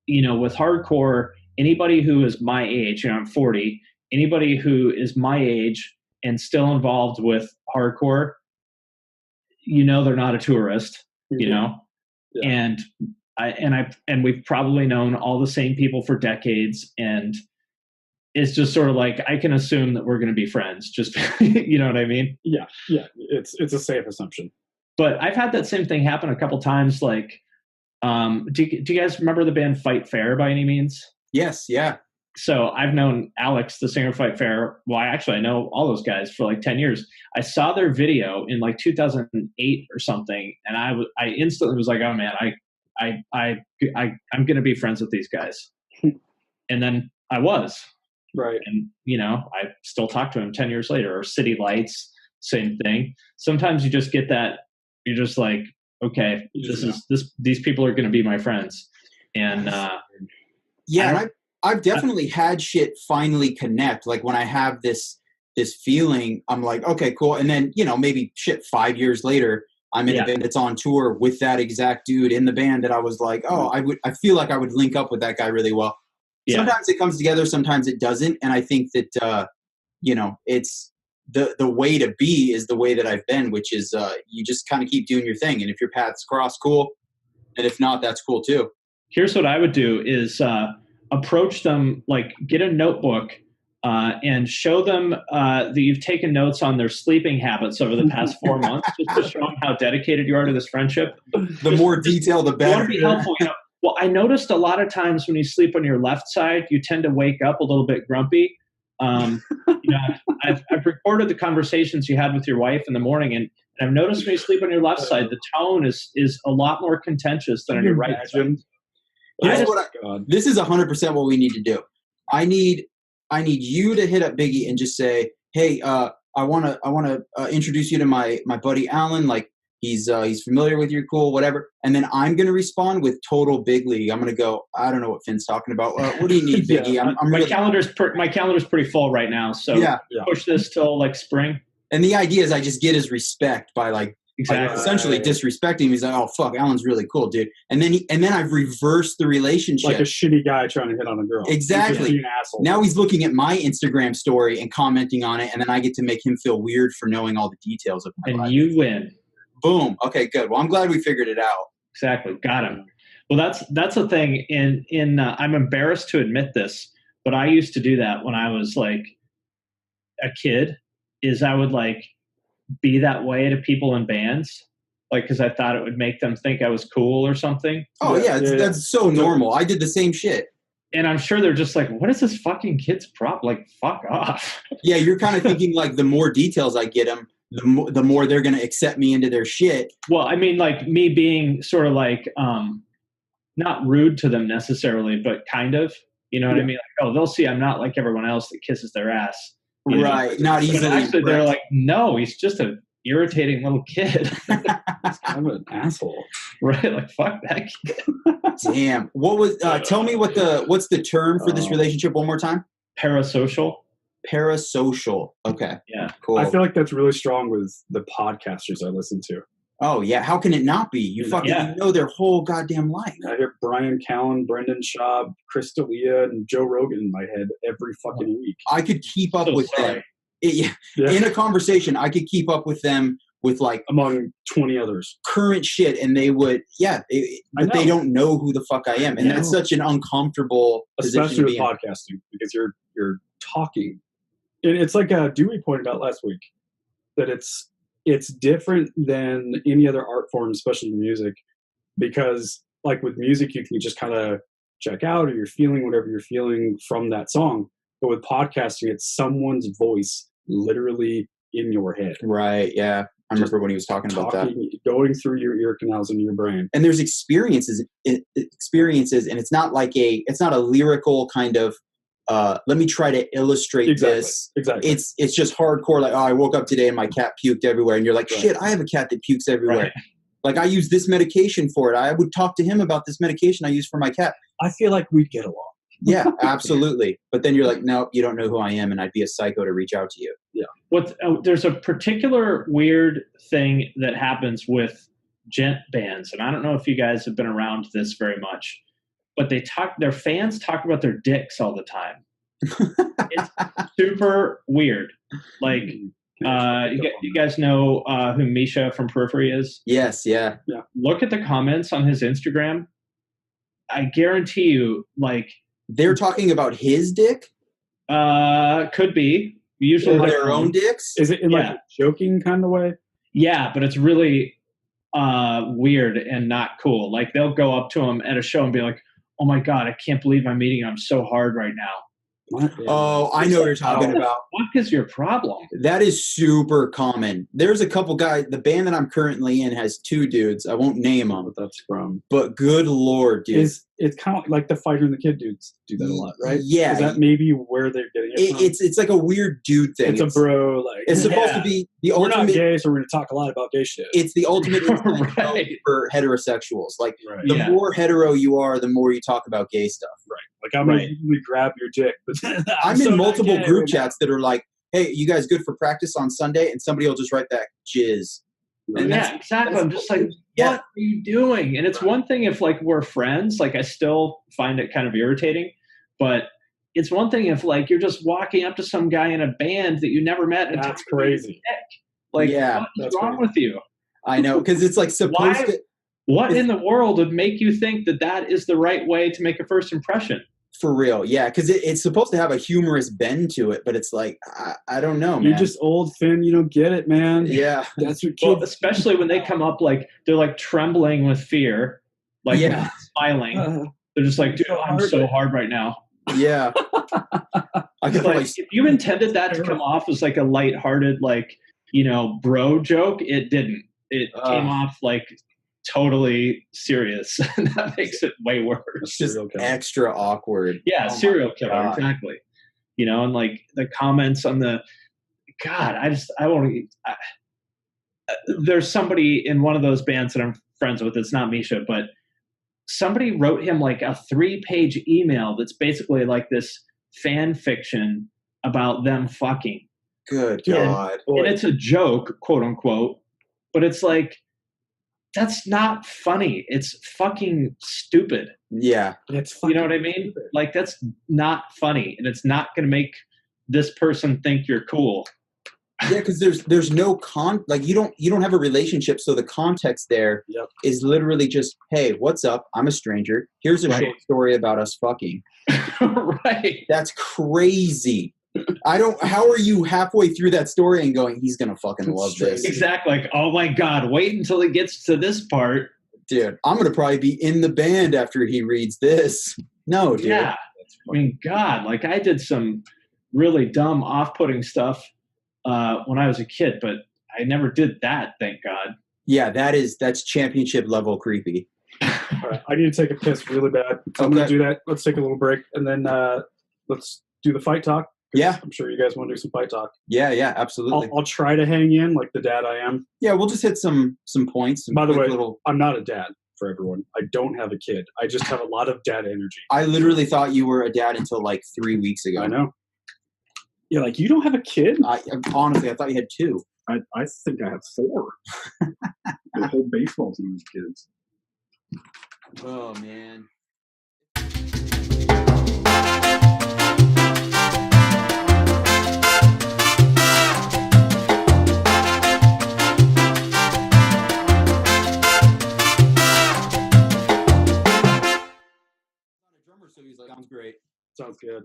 with hardcore, anybody who is my age, I'm 40, anybody who is my age and still involved with hardcore, they're not a tourist, Yeah. and we've probably known all the same people for decades, and it's just sort of like, I can assume that we're going to be friends, just, you know what I mean? Yeah. It's a safe assumption. But I've had that same thing happen a couple times. Like, do you guys remember the band Fight Fair by any means? Yes. Yeah. So I've known Alex, the singer of Fight Fair. Well, I know all those guys for like 10 years. I saw their video in like 2008 or something, and I instantly was like, oh man, I'm going to be friends with these guys. And then I was. Right. And, I still talk to him 10 years later. Or City Lights, same thing. Sometimes you just get that, you're just like, okay, these people are going to be my friends. And and I've definitely had shit finally connect. Like when I have this feeling, I'm like, okay, cool. And then, maybe 5 years later, I'm in a band that's on tour with that exact dude in the band that I was like, oh, I feel like I would link up with that guy really well. Yeah. Sometimes it comes together, sometimes it doesn't. And I think that, it's the way to be is the way that I've been, which is you just kind of keep doing your thing. And if your paths cross, cool. And if not, that's cool too. Here's what I would do is approach them, like get a notebook and show them that you've taken notes on their sleeping habits over the past 4 months, just to show them how dedicated you are to this friendship. The more detail, the better. You want to be helpful. Well, I noticed a lot of times when you sleep on your left side, you tend to wake up a little bit grumpy. I've recorded the conversations you had with your wife in the morning, and I've noticed when you sleep on your left side, the tone is a lot more contentious than on your right side. This is 100% what we need to do. I need you to hit up Biggie and just say, hey, I want to introduce you to my buddy Alan. Like he's familiar with you, cool, whatever. And then I'm going to respond with total big league. I'm going to go, I don't know what Finn's talking about. What do you need, Biggie? My calendar's pretty full right now. So push this till like spring. And the idea is I just get his respect by like Exactly. Essentially disrespecting him. He's like, oh fuck, Alan's really cool, dude. And then I've reversed the relationship. Like a shitty guy trying to hit on a girl. Exactly. He's an asshole. Now he's looking at my Instagram story and commenting on it, and then I get to make him feel weird for knowing all the details of my life. And you win. Boom. Okay, good. Well, I'm glad we figured it out. Exactly. Got him. Well, that's the thing. I'm embarrassed to admit this, but I used to do that when I was like a kid. Is I would like be that way to people in bands, like because I thought it would make them think I was cool or something. Oh yeah, that's so normal. I did the same shit. And I'm sure they're just like, what is this fucking kid's problem? Like, fuck off. Yeah, you're kind of thinking like the more details I get them, the more they're going to accept me into their shit. Well, I mean, like me being sort of like, not rude to them necessarily, but kind of, you know what I mean? Like, oh, they'll see I'm not like everyone else that kisses their ass. Right. Not easily. But actually, they're like, no, he's just an irritating little kid. He's kind of an asshole. Right. Like, fuck that kid. Damn. What was, tell me what's the term for this relationship one more time? Parasocial. Parasocial. Okay. Yeah. Cool. I feel like that's really strong with the podcasters I listen to. Oh yeah. How can it not be? You fucking know their whole goddamn life. I hear Brian Callen, Brendan Schaub, Chris D'Elia, and Joe Rogan in my head every fucking week. I could keep up with them. In a conversation, I could keep up with them with like among 20 others current shit, and they would but they don't know who the fuck I am, and that's such an uncomfortable especially position with podcasting, because you're talking, and it's like Dewey pointed out last week that it's different than any other art form, especially music, because like with music you can just kind of check out, or you're feeling whatever you're feeling from that song, but with podcasting it's someone's voice literally in your head. Right. Yeah, I remember when he was talking about that, going through your ear canals in your brain. And there's experiences, and it's not a lyrical kind of let me try to illustrate this. Exactly. It's just hardcore. Like, oh, I woke up today and my cat puked everywhere, and you're like, shit, I have a cat that pukes everywhere. Right. Like, I use this medication for it. I would talk to him about this medication I use for my cat. I feel like we'd get along. Yeah, absolutely. But then you're like, no, you don't know who I am, and I'd be a psycho to reach out to you. Yeah. There's a particular weird thing that happens with gent bands, and I don't know if you guys have been around this very much, but their fans talk about their dicks all the time. It's super weird. Like, you guys know who Misha from Periphery is? Yes, yeah. Look at the comments on his Instagram. I guarantee you, like, they're talking about his dick? Could be. Usually their own dicks? Is it in like a joking kind of way? Yeah, but it's really weird and not cool. Like, they'll go up to him at a show and be like, oh my God, I can't believe I'm meeting him. I'm so hard right now. Oh, I know what you're talking about. What is your problem? That is super common. There's a couple guys. The band that I'm currently in has two dudes. I won't name them. What that's from. But good Lord, dude. It's kind of like the Fighter and the Kid dudes do that a lot, right? Yeah. Is that maybe where they're getting it from? It's like a weird dude thing. It's a bro. Like, it's supposed to be the ultimate. We're not gay, so we're going to talk a lot about gay shit. It's the ultimate right. for heterosexuals. Like, the more hetero you are, the more you talk about gay stuff. Right. Like, I'm going to usually grab your dick. But I'm in multiple group chats that are like, hey, you guys good for practice on Sunday? And somebody will just write back, jizz. And yeah, exactly. I'm just like, what are you doing? And it's one thing if, like, we're friends. Like, I still find it kind of irritating. But it's one thing if, like, you're just walking up to some guy in a band that you never met. And that's crazy. Like, what's wrong with you? I know, because it's, like, supposed to. What in the world would make you think that is the right way to make a first impression? For real, yeah, because it's supposed to have a humorous bend to it, but it's like, I don't know, man. You're just old, Finn. You don't get it, man. Yeah. That's what kids... Well, especially when they come up, like, they're, like, trembling with fear, like, smiling. They're just like, dude, I'm so hard right now. Yeah. If you intended that to come off as, like, a lighthearted, like, you know, bro joke, it didn't. It came off, like, totally serious. That makes it way worse. It's just extra awkward. Yeah, serial killer, exactly. You know, and like the comments on the there's somebody in one of those bands that I'm friends with. It's not Misha, but somebody wrote him like a 3-page email that's basically like this fan fiction about them fucking. Good God. And it's a joke, quote unquote. But it's like, that's not funny. It's fucking stupid. Yeah. It's you know what I mean? Stupid. Like, that's not funny, and it's not going to make this person think you're cool. Yeah, because there's no like you don't have a relationship, so the context there is literally just, hey, what's up? I'm a stranger. Here's a short story about us fucking. Right. That's crazy. How are you halfway through that story and going, he's gonna fucking love this? Exactly. Like, oh my God, wait until it gets to this part. Dude, I'm gonna probably be in the band after he reads this. No, dude. Yeah. I mean, God, like I did some really dumb, off-putting stuff when I was a kid, but I never did that, thank God. Yeah, that's championship level creepy. All right, I need to take a piss really bad. So I'm going to do that. Let's take a little break, and then let's do the fight talk. Yeah. I'm sure you guys want to do some fight talk. Yeah, absolutely. I'll try to hang in like the dad I am. Yeah, we'll just hit some points. By the way, I'm not a dad for everyone. I don't have a kid. I just have a lot of dad energy. I literally thought you were a dad until like 3 weeks ago. I know. Yeah, like you don't have a kid? Honestly, I thought you had 2. I think I have 4. The whole baseball team is kids. Oh, man. So he's like, sounds great. Sounds good.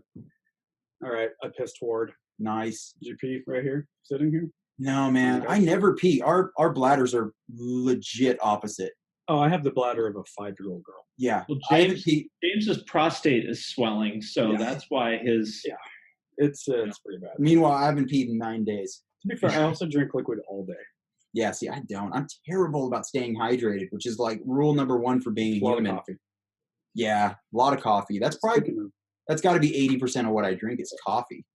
All right, I pissed Ward. Nice. Did you pee right here, sitting here? No, man. I never pee. Our bladders are legit opposite. Oh, I have the bladder of a 5-year-old girl. Yeah. Well, James's prostate is swelling, so that's why his... Yeah, it's pretty bad. Meanwhile, I haven't peed in 9 days. To be fair, I also drink liquid all day. Yeah, see, I don't. I'm terrible about staying hydrated, which is like rule number 1 for being a human. Lot of coffee. Yeah, a lot of coffee. That's got to be 80% of what I drink is coffee.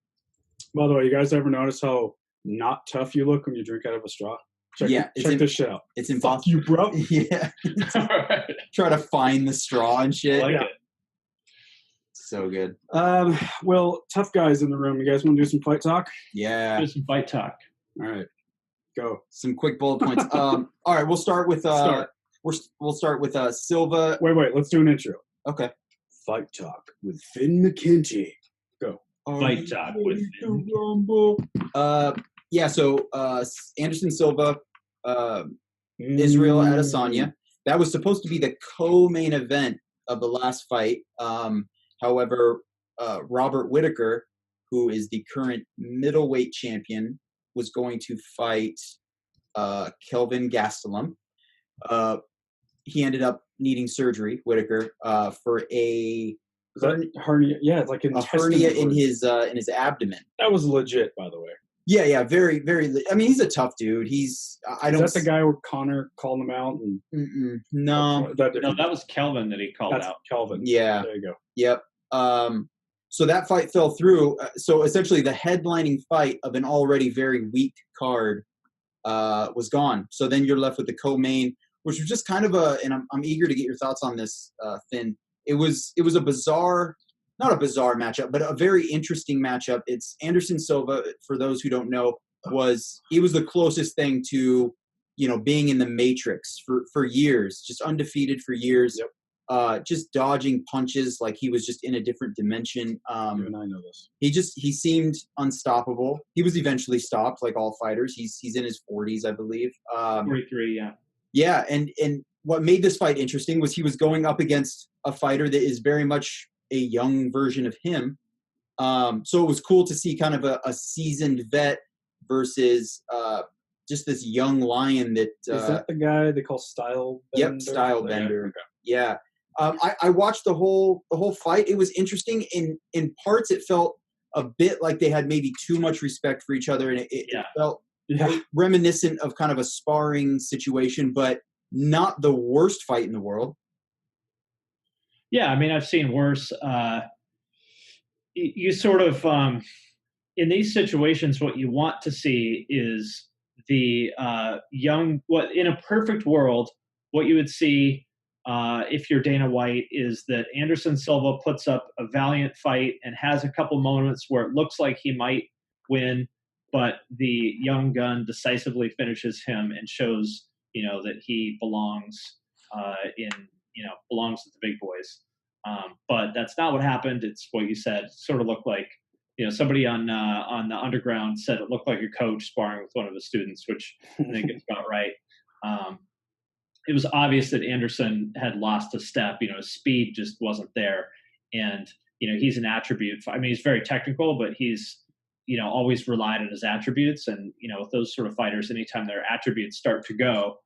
By the way, you guys ever notice how not tough you look when you drink out of a straw? Check this shit out. It's impossible. Fuck you, bro. Yeah. Try to find the straw and shit. I like it. So good. Well, tough guys in the room. You guys want to do some fight talk? Yeah. Do some fight talk. All right. Go. Some quick bullet points. All right, we'll start with we'll start with Silva. Wait, let's do an intro. Okay. Fight talk with Finn Mckenty. Go. Fight talk with Finn. Yeah, so Anderson Silva, Israel Adesanya. That was supposed to be the co-main event of the last fight. However, Robert Whittaker, who is the current middleweight champion, was going to fight Kelvin Gastelum. He ended up needing surgery, Whittaker, for a hernia. Yeah, it's like a hernia in his abdomen. That was legit, by the way. Yeah, very, very. I mean, he's a tough dude. Is that the guy where Connor called him out? No, that was Kelvin that he called out. Kelvin. Yeah. There you go. Yep. So that fight fell through. So essentially, the headlining fight of an already very weak card was gone. So then you're left with the co-main, which was just kind of and I'm eager to get your thoughts on this, Finn. It was a bizarre, not a bizarre matchup, but a very interesting matchup. It's Anderson Silva, for those who don't know, was the closest thing to, being in the Matrix for years, just undefeated for years, just dodging punches like he was just in a different dimension. Even I know this. He seemed unstoppable. He was eventually stopped, like all fighters. He's in his 40s, I believe. 43, yeah. Yeah, and what made this fight interesting was he was going up against a fighter that is very much a young version of him. So it was cool to see kind of a seasoned vet versus just this young lion that... is that the guy they call Style Bender? Yep, Style Bender. Okay. Yeah. I watched the whole fight. It was interesting. In parts, it felt a bit like they had maybe too much respect for each other, and it felt reminiscent of kind of a sparring situation, but not the worst fight in the world. Yeah, I mean, I've seen worse. You sort of, in these situations, what you want to see is the in a perfect world, what you would see if you're Dana White is that Anderson Silva puts up a valiant fight and has a couple moments where it looks like he might win, but the young gun decisively finishes him and shows, that he belongs belongs with the big boys. But that's not what happened. It's what you said. It sort of looked like, somebody on the underground said it looked like a coach sparring with one of the students, which I think is about right. It was obvious that Anderson had lost a step. His speed just wasn't there. And, he's an attribute. He's very technical, but he's, always relied on his attributes. And, with those sort of fighters, anytime their attributes start to go,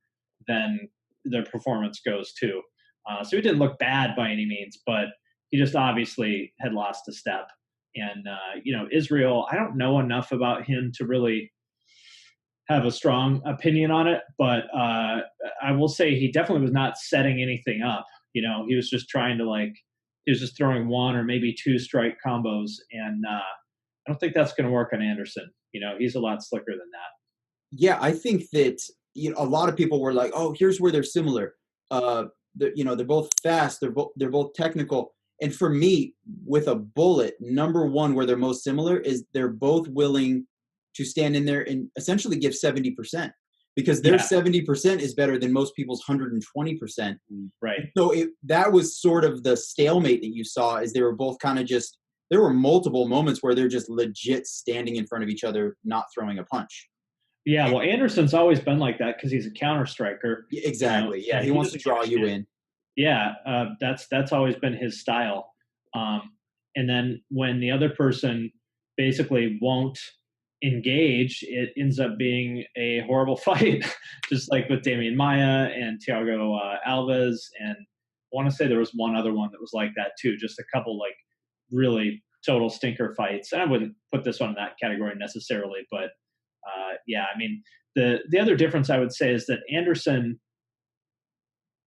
then their performance goes too. So he didn't look bad by any means, but he just obviously had lost a step. And, Israel, I don't know enough about him to really have a strong opinion on it, but I will say he definitely was not setting anything up. He was just trying to he was just throwing one or maybe two strike combos. And I don't think that's going to work on Anderson. He's a lot slicker than that. Yeah, I think that a lot of people were like, "Oh, here's where they're similar. They're both fast. They're both technical." And for me, with a bullet, number one, where they're most similar is they're both willing to stand in there and essentially give 70%, because their 70% is better than most people's 120%. Right. So that was sort of the stalemate that you saw, is they were both kind of just, there were multiple moments where they're just legit standing in front of each other, not throwing a punch. Yeah, well, Anderson's always been like that because he's a counter striker. Exactly. Yeah, he wants to draw you in. Yeah, that's always been his style. And then when the other person basically won't engage, it ends up being a horrible fight, just like with Damian Maia and Thiago Alves. And I want to say there was one other one that was like that too, just a couple really total stinker fights. And I wouldn't put this one in that category necessarily, but the other difference I would say is that Anderson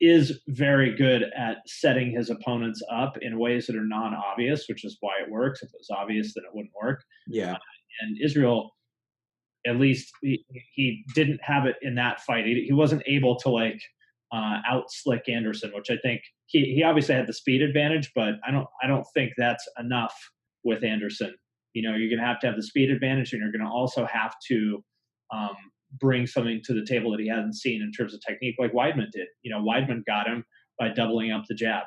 is very good at setting his opponents up in ways that are non-obvious, which is why it works. If it was obvious, then it wouldn't work. Yeah. And Israel, at least he didn't have it in that fight. He wasn't able to out-slick Anderson, which I think he obviously had the speed advantage, but I don't think that's enough with Anderson. You're going to have the speed advantage, and you're going to also have to bring something to the table that he hasn't seen in terms of technique, like Weidman did. Weidman got him by doubling up the jab,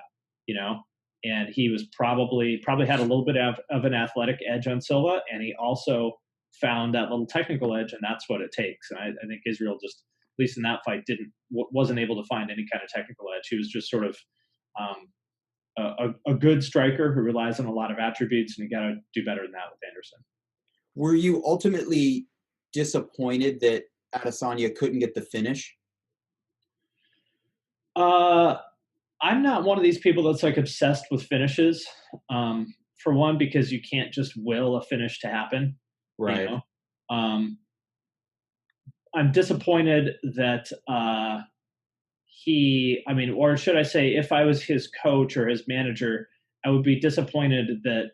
and he was probably had a little bit of an athletic edge on Silva, and he also found that little technical edge, and that's what it takes. And I think Israel just, at least in that fight, wasn't able to find any kind of technical edge. He was just sort of a good striker who relies on a lot of attributes, and you got to do better than that with Anderson. Were you ultimately disappointed that Adesanya couldn't get the finish? I'm not one of these people that's obsessed with finishes. For one, because you can't just will a finish to happen. Right. I'm disappointed that or should I say, if I was his coach or his manager, I would be disappointed that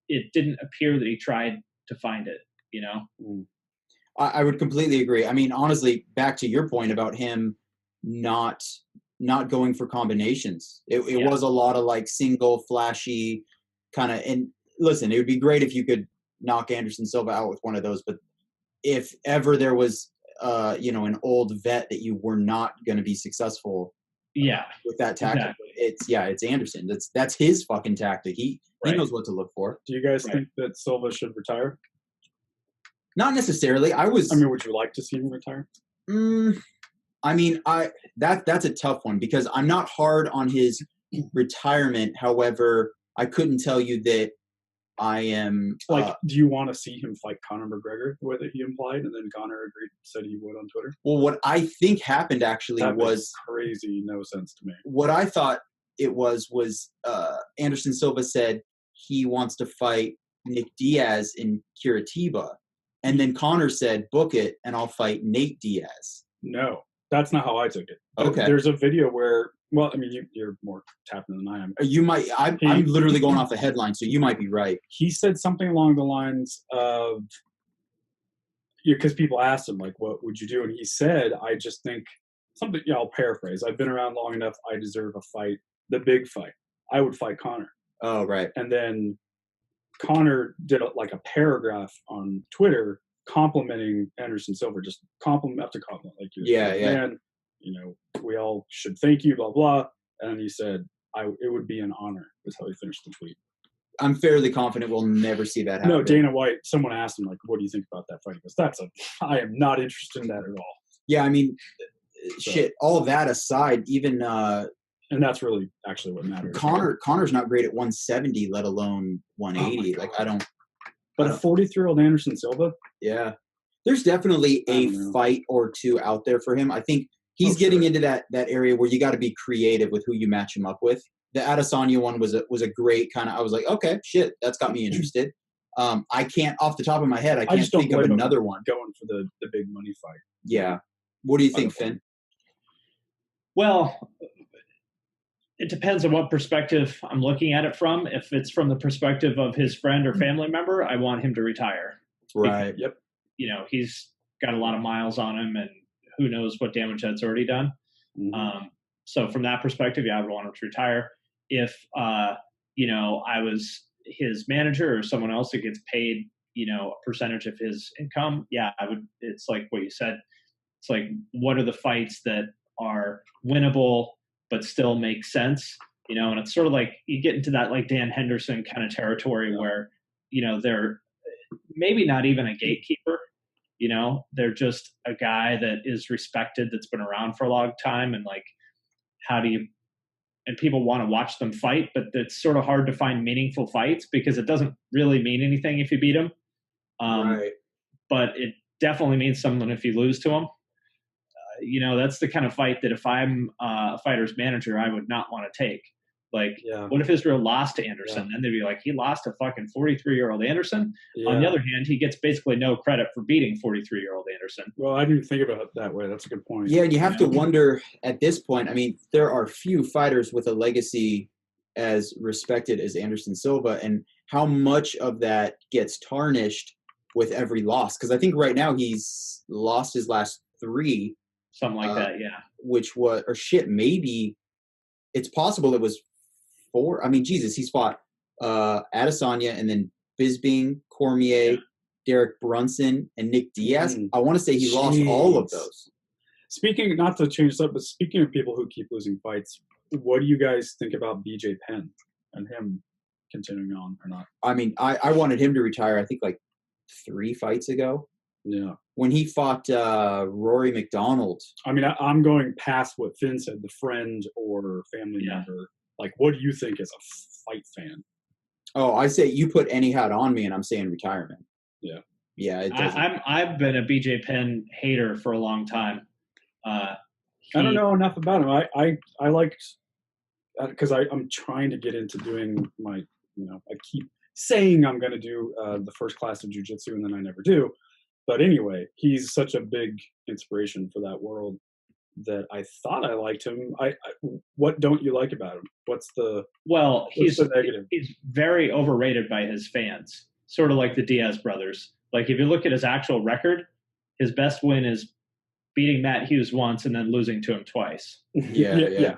it didn't appear that he tried to find it. I would completely agree. Honestly, back to your point about him not going for combinations. It was a lot of single, flashy kind of, and listen, it would be great if you could knock Anderson Silva out with one of those, but if ever there was, an old vet that you were not going to be successful with that tactic, exactly. It's Anderson. That's his fucking tactic. He knows what to look for. Do you guys think that Silva should retire? Not necessarily. Would you like to see him retire? That's a tough one, because I'm not hard on his retirement. However, I couldn't tell you that I am. Do you want to see him fight Conor McGregor the way that he implied, and then Conor said he would on Twitter? Well, what I think happened actually was crazy, no sense to me. What I thought it was Anderson Silva said he wants to fight Nick Diaz in Curitiba. And then Conor said, book it, and I'll fight Nate Diaz. No, that's not how I took it. Okay. There's a video where, you're more tapping than I am. You might. I'm literally going off the headline, so you might be right. He said something along the lines of, because people asked him, what would you do? And he said, I just think something, I'll paraphrase. I've been around long enough. I deserve a fight, the big fight. I would fight Conor. Oh, right. And then Conor did a paragraph on Twitter complimenting Anderson Silva, just compliment after compliment, like, man, we all should thank you, blah blah. And he said, it would be an honor, is how he finished the tweet. I'm fairly confident we'll never see that happen. No, Dana White, someone asked him, like, what do you think about that fight? He goes, I am not interested in that at all. Yeah, I mean, shit, all of that aside, even and that's really actually what matters. Connor's not great at 170, let alone 180. Like, I don't. But a 43-year-old Anderson Silva? Yeah. There's definitely a fight or two out there for him. I think he's getting into that area where you got to be creative with who you match him up with. The Adesanya one was a great kind of, I was like, okay, shit, that's got me interested. I can't, off the top of my head, I can't think of another one. Going for the big money fight. Yeah. What do you think, Finn? Well, it depends on what perspective I'm looking at it from. If it's from the perspective of his friend or family member, I want him to retire. Right. Yep. He's got a lot of miles on him, and who knows what damage that's already done. Mm-hmm. So from that perspective, I would want him to retire. If, I was his manager or someone else that gets paid, a percentage of his income, I would. It's like what you said. It's like, what are the fights that are winnable but still make sense? And it's sort of like you get into that like Dan Henderson kind of territory where, they're maybe not even a gatekeeper. They're just a guy that is respected, that's been around for a long time. And like, and people want to watch them fight, but it's sort of hard to find meaningful fights because it doesn't really mean anything if you beat them. Right. But it definitely means something if you lose to them. That's the kind of fight that if I'm a fighter's manager, I would not want to take. Like, what if Israel lost to Anderson? Then they'd be like, he lost to fucking 43-year-old Anderson. On the other hand, he gets basically no credit for beating 43-year-old Anderson. Well, I didn't think about it that way. That's a good point. Yeah, and you have to wonder at this point, I mean, there are few fighters with a legacy as respected as Anderson Silva, and how much of that gets tarnished with every loss. Because I think right now he's lost his last 3. Something like that, yeah. Maybe it's possible it was 4. I mean, Jesus, he's fought Adesanya and then Bisping, Cormier, Derek Brunson, and Nick Diaz. I want to say he lost all of those. Speaking, not to change this up, but speaking of people who keep losing fights, what do you guys think about BJ Penn and him continuing on or not? I mean, I wanted him to retire, I think, like 3 fights ago. Yeah. When he fought Rory McDonald. I mean, I'm going past what Finn said, the friend or family member. Like, what do you think as a fight fan? Oh, I say you put any hat on me, and I'm saying retirement. Yeah. Yeah. I've been a BJ Penn hater for a long time. I don't know enough about him. I liked, because I'm trying to get into doing my, I keep saying I'm going to do the first class of jiu-jitsu, and then I never do. But anyway, he's such a big inspiration for that world that I thought I liked him. What don't you like about him? What's the negative? He's very overrated by his fans, sort of like the Diaz brothers. Like, if you look at his actual record, his best win is beating Matt Hughes once and then losing to him twice. Yeah.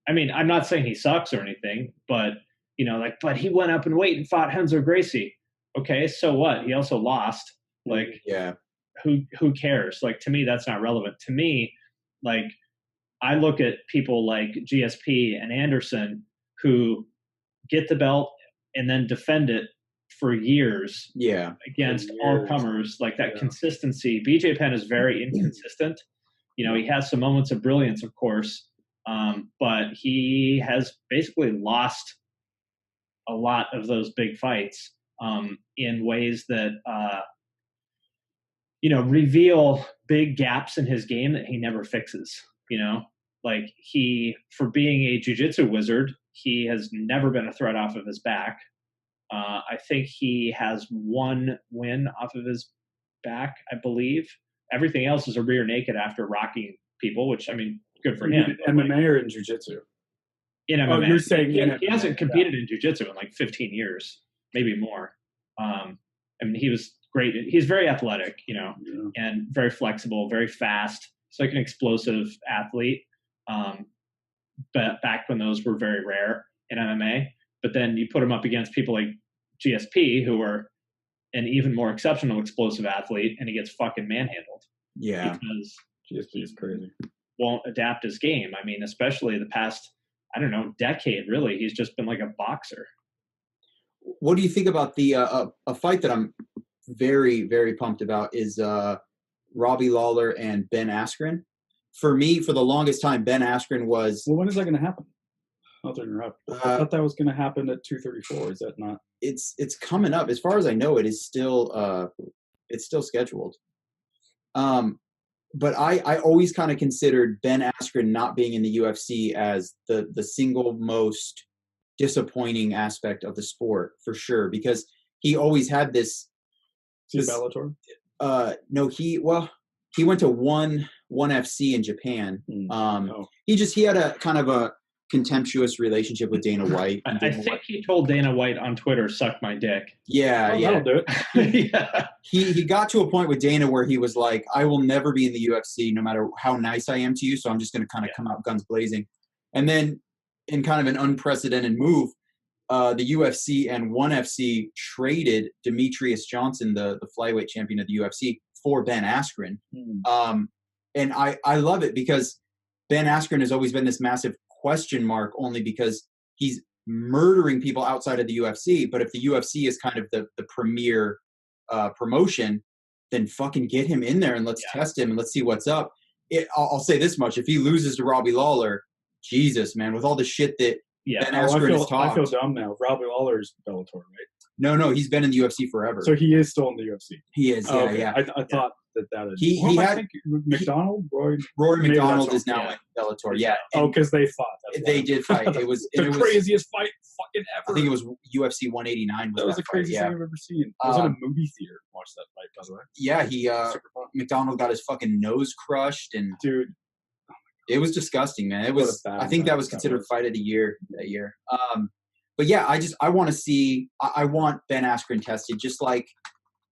I mean, I'm not saying he sucks or anything, but but he went up in weight and fought Renzo Gracie. Okay, so what? He also lost. Like, who cares? Like, to me, that's not relevant. To me, like, I look at people like GSP and Anderson who get the belt and then defend it for years against all comers. Like, that consistency. BJ Penn is very inconsistent. He has some moments of brilliance, of course, but he has basically lost a lot of those big fights in ways that reveal big gaps in his game that he never fixes. Like, for being a jiu-jitsu wizard, he has never been a threat off of his back. I think he has 1 win off of his back, I believe. Everything else is a rear naked after rocking people, which, I mean, good for him. MMA or in jiu-jitsu? In MMA. Oh, you're saying he hasn't competed in jiu-jitsu in like 15 years, maybe more. I mean, he was great. He's very athletic, and very flexible, very fast. He's like an explosive athlete. But back when those were very rare in MMA, but then you put him up against people like GSP, who were, an even more exceptional explosive athlete, and he gets fucking manhandled. Yeah. Because GSP is crazy. Won't adapt his game. I mean, especially the past, I don't know, decade, really. He's just been like a boxer. What do you think about the a fight that I'm very, very pumped about is Robbie Lawler and Ben Askren? For me, for the longest time, Ben Askren was... Well, when is that going to happen? Not to interrupt. I thought that was going to happen at 2:34. Is that not? It's coming up. As far as I know, it's still scheduled. But I always kind of considered Ben Askren not being in the UFC as the single most disappointing aspect of the sport, for sure, because he always had this. Bellator? No, he went to one FC in Japan. He had a kind of a contemptuous relationship with Dana White. I think he told Dana White on Twitter, "Suck my dick." Yeah, That'll do it. Yeah. He got to a point with Dana where he was like, "I will never be in the UFC, no matter how nice I am to you. So I'm just going to kind of come out guns blazing." And then, in kind of an unprecedented move, the UFC and ONE FC traded Demetrius Johnson, the flyweight champion of the UFC, for Ben Askren. And I love it because Ben Askren has always been this massive question mark, only because he's murdering people outside of the UFC. But if the UFC is kind of the premier promotion, then fucking get him in there and let's test him and let's see what's up. I'll say this much. If he loses to Robbie Lawler, Jesus, man, with all the shit that Ben Askren has talked. I feel dumb now. Robbie Lawler's Bellator, right? No, he's been in the UFC forever. So he is still in the UFC. He is, yeah. I thought that is. He I think McDonald, Rory McDonald is now in Bellator. Yeah. Because they fought. They did fight. It was the craziest fight fucking ever. I think it was UFC 189. That was the craziest thing I've ever seen. I was in a movie theater watched that fight, by the way. Yeah, McDonald got his fucking nose crushed, and dude, it was disgusting, man. It was. I think that was considered fight of the year that year. But yeah, I want to see. I want Ben Askren tested, just like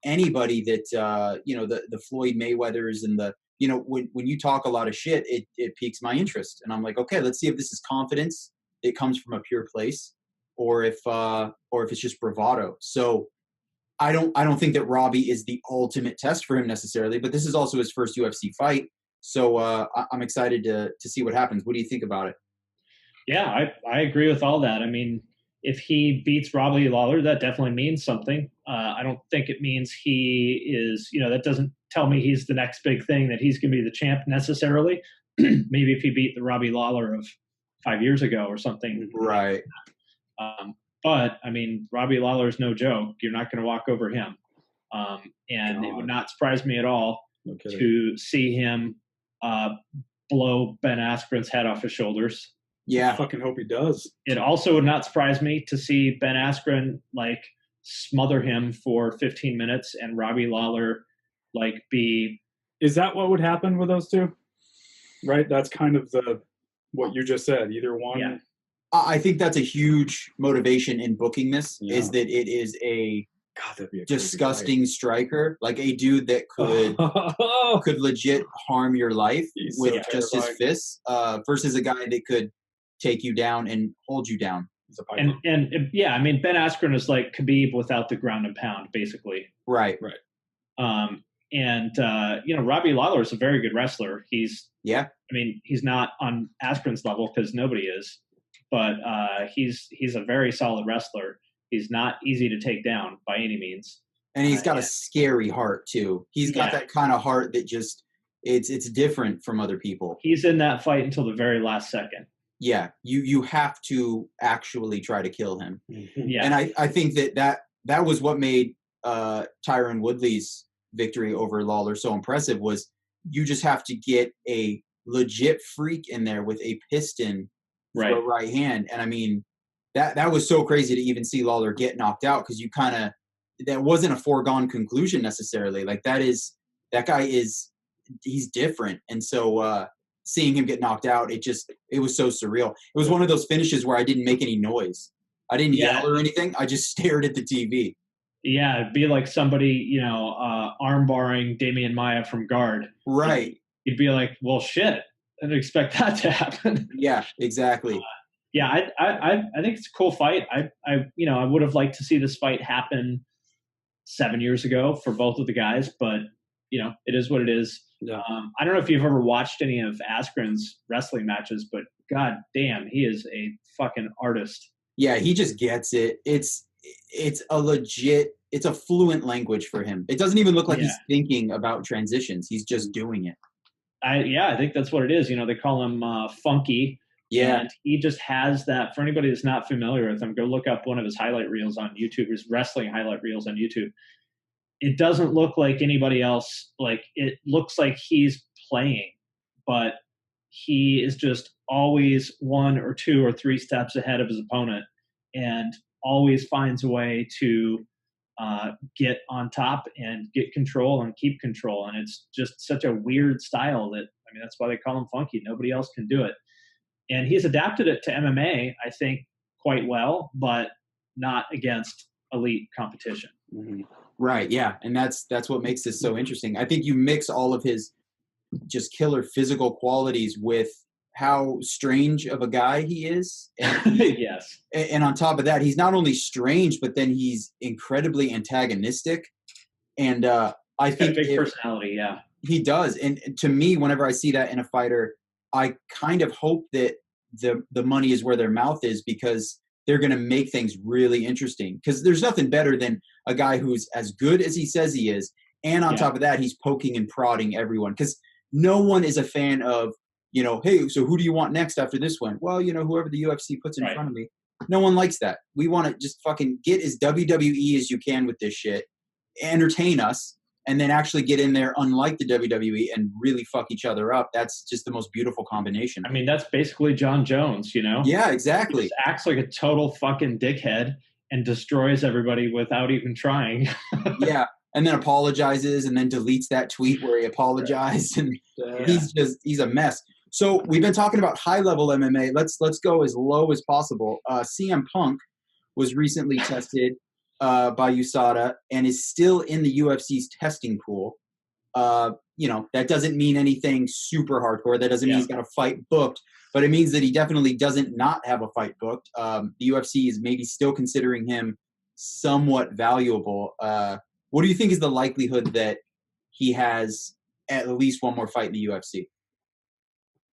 anybody that the Floyd Mayweathers and when you talk a lot of shit, it piques my interest, and I'm like, okay, let's see if this is confidence. It comes from a pure place, or if it's just bravado. So I don't think that Robbie is the ultimate test for him necessarily, but this is also his first UFC fight. So I'm excited to see what happens. What do you think about it? Yeah, I agree with all that. I mean, if he beats Robbie Lawler, that definitely means something. I don't think it means he is, that doesn't tell me he's the next big thing, that he's going to be the champ necessarily. Maybe if he beat the Robbie Lawler of 5 years ago or something. Right. But, I mean, Robbie Lawler is no joke. You're not going to walk over him. And it would not surprise me at all to see him blow Ben Askren's head off his shoulders. Yeah. I fucking hope he does. It also would not surprise me to see Ben Askren smother him for 15 minutes and Robbie Lawler be. Is that what would happen with those two? Right? That's kind of what you just said. Either one. Yeah. I think that's a huge motivation in booking this, is that it is a that'd be a disgusting striker, like a dude that could legit harm your life with just his fists, versus a guy that could take you down and hold you down. And I mean, Ben Askren is like Khabib without the ground and pound, basically. Right. Robbie Lawler is a very good wrestler. He's not on Askren's level because nobody is, but he's a very solid wrestler. He's not easy to take down by any means. And he's got a scary heart too. He's got that kind of heart that just it's different from other people. He's in that fight until the very last second. Yeah, you have to actually try to kill him. Yeah. And I think that was what made Tyron Woodley's victory over Lawler so impressive, was you just have to get a legit freak in there with a piston for a right hand. And I mean, that was so crazy to even see Lawler get knocked out, because that wasn't a foregone conclusion necessarily. He's different. And so seeing him get knocked out, it was so surreal. It was one of those finishes where I didn't make any noise. I didn't yell or anything. I just stared at the TV. Yeah, it'd be like somebody, arm barring Damian Maia from guard. Right. You'd be like, well, shit. I didn't expect that to happen. Yeah, exactly. I think it's a cool fight. I would have liked to see this fight happen 7 years ago for both of the guys, but it is what it is. Yeah. I don't know if you've ever watched any of Askren's wrestling matches, but god damn, he is a fucking artist. Yeah, he just gets it. It's a fluent language for him. It doesn't even look like he's thinking about transitions. He's just doing it. I think that's what it is. They call him Funky. Yeah. And he just has that. For anybody that's not familiar with him, go look up one of his highlight reels on YouTube, his wrestling highlight reels on YouTube. It doesn't look like anybody else. Like, it looks like he's playing, but he is just always 1 or 2 or 3 steps ahead of his opponent and always finds a way to get on top and get control and keep control. And it's just such a weird style that's why they call him Funky. Nobody else can do it. And he's adapted it to MMA, I think, quite well, but not against elite competition. Mm-hmm. Right, yeah. And that's what makes this so interesting. I think you mix all of his just killer physical qualities with how strange of a guy he is. And yes. And on top of that, he's not only strange, but then he's incredibly antagonistic. And I think big personality, yeah. He does. And to me, whenever I see that in a fighter, I kind of hope that the money is where their mouth is, because they're going to make things really interesting. Because there's nothing better than a guy who's as good as he says he is. And on top of that, he's poking and prodding everyone. Because no one is a fan of, hey, so who do you want next after this one? Well, whoever the UFC puts in front of me. No one likes that. We want to just fucking get as WWE as you can with this shit, entertain us, and then actually get in there, unlike the WWE, and really fuck each other up. That's just the most beautiful combination. I mean, that's basically John Jones, Yeah, exactly. He just acts like a total fucking dickhead and destroys everybody without even trying. Yeah, and then apologizes and then deletes that tweet where he apologized. And he's a mess. So we've been talking about high-level MMA. Let's go as low as possible. CM Punk was recently tested by USADA and is still in the UFC's testing pool. That doesn't mean anything super hardcore. That doesn't mean he's got a fight booked, but it means that he definitely doesn't not have a fight booked. The UFC is maybe still considering him somewhat valuable. What do you think is the likelihood that he has at least one more fight in the UFC?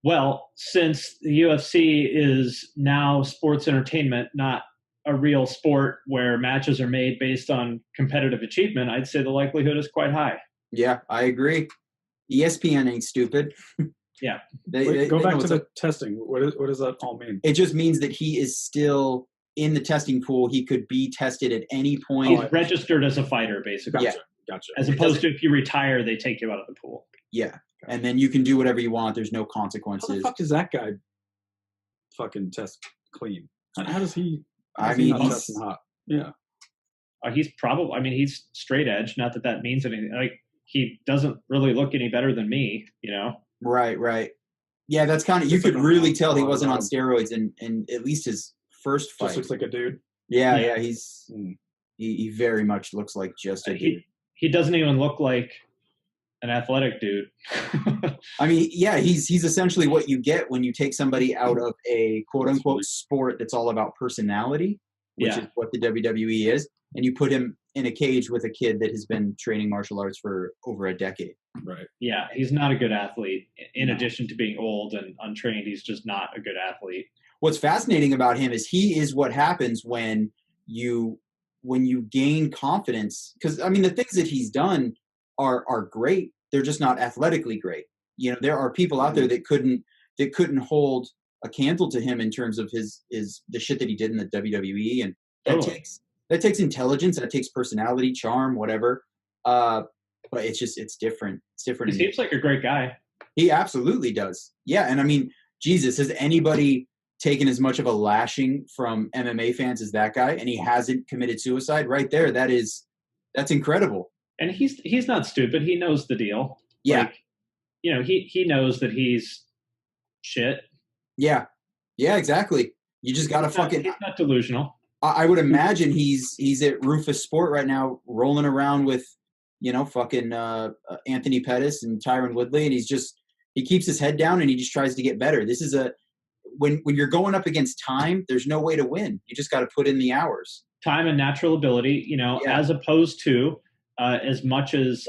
Well, since the UFC is now sports entertainment, not a real sport where matches are made based on competitive achievement, I'd say the likelihood is quite high. Yeah, I agree. ESPN ain't stupid. Yeah. Go back to the testing. What does that all mean? It just means that he is still in the testing pool. He could be tested at any point. He's registered as a fighter, basically. Gotcha. As opposed to if you retire, they take you out of the pool. Yeah. And then you can do whatever you want. There's no consequences. How the fuck does that guy fucking test clean? How does he? He's testing hot. Yeah. He's he's straight edge. Not that means anything. Like, he doesn't really look any better than me, Right. Yeah, that's kind of, you could really tell he wasn't on steroids in at least his first fight. Just looks like a dude. Yeah. He very much looks like just a dude. He doesn't even look like an athletic dude. I mean, yeah, he's essentially what you get when you take somebody out of a quote unquote sport that's all about personality, which is what the WWE is, and you put him in a cage with a kid that has been training martial arts for over a decade. Right. Yeah, he's not a good athlete. In addition to being old and untrained, he's just not a good athlete. What's fascinating about him is he is what happens when you gain confidence. Because, I mean, the things that he's done are great. They're just not athletically great. There are people out there that couldn't hold a candle to him in terms of the shit that he did in the WWE, and that takes intelligence, that takes personality, charm, whatever. But it's different. It's different. He seems like a great guy. He absolutely does. Yeah, and I mean, Jesus, has anybody taken as much of a lashing from MMA fans as that guy, and he hasn't committed suicide? Right there, that's incredible. And he's not stupid. He knows the deal. Yeah. He knows that he's shit. Yeah. Yeah, exactly. You just gotta he's not delusional. I would imagine he's at Rufus Sport right now, rolling around with, fucking Anthony Pettis and Tyron Woodley, and he keeps his head down and he just tries to get better. This is when you're going up against time, there's no way to win. You just got to put in the hours. Time and natural ability, as opposed to as much as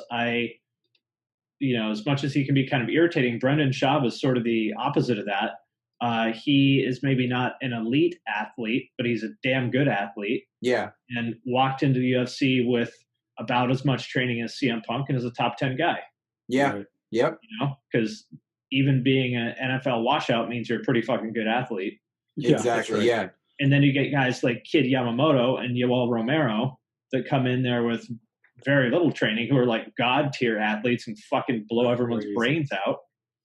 he can be kind of irritating, Brendan Schaub is sort of the opposite of that. He is maybe not an elite athlete, but he's a damn good athlete. Yeah. And walked into the UFC with about as much training as CM Punk and is a top 10 guy. Yeah. Right. Yep. Because even being an NFL washout means you're a pretty fucking good athlete. Exactly. Right. Yeah. And then you get guys like Kid Yamamoto and Yoel Romero that come in there with very little training, who are like god tier athletes and fucking blow everyone's brains out.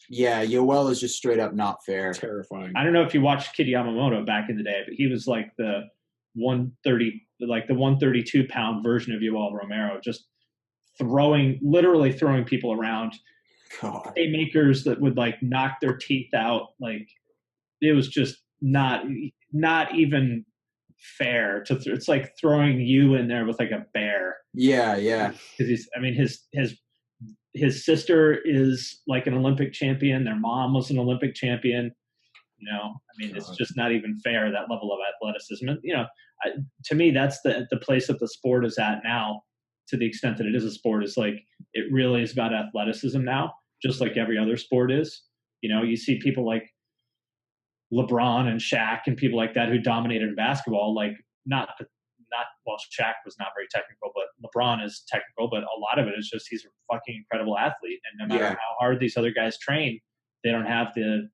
Yeah, Yoel is just straight up not fair. Terrifying. I don't know if you watched Kid Yamamoto back in the day, but he was like the 132 pound version of Yoel Romero, just literally throwing people around. God. Haymakers that would like knock their teeth out. Like it was just not even fair it's like throwing you in there with like a bear. Yeah. Because his sister is like an Olympic champion. Their mom was an Olympic champion. It's just not even fair, that level of athleticism. And, to me, that's the place that the sport is at now, to the extent that it is a sport, is like, it really is about athleticism now, just like every other sport is. You see people like LeBron and Shaq and people like that who dominated in basketball, like Shaq was not very technical, but LeBron is technical, but a lot of it is just he's a fucking incredible athlete. And no matter how hard these other guys train, they don't have the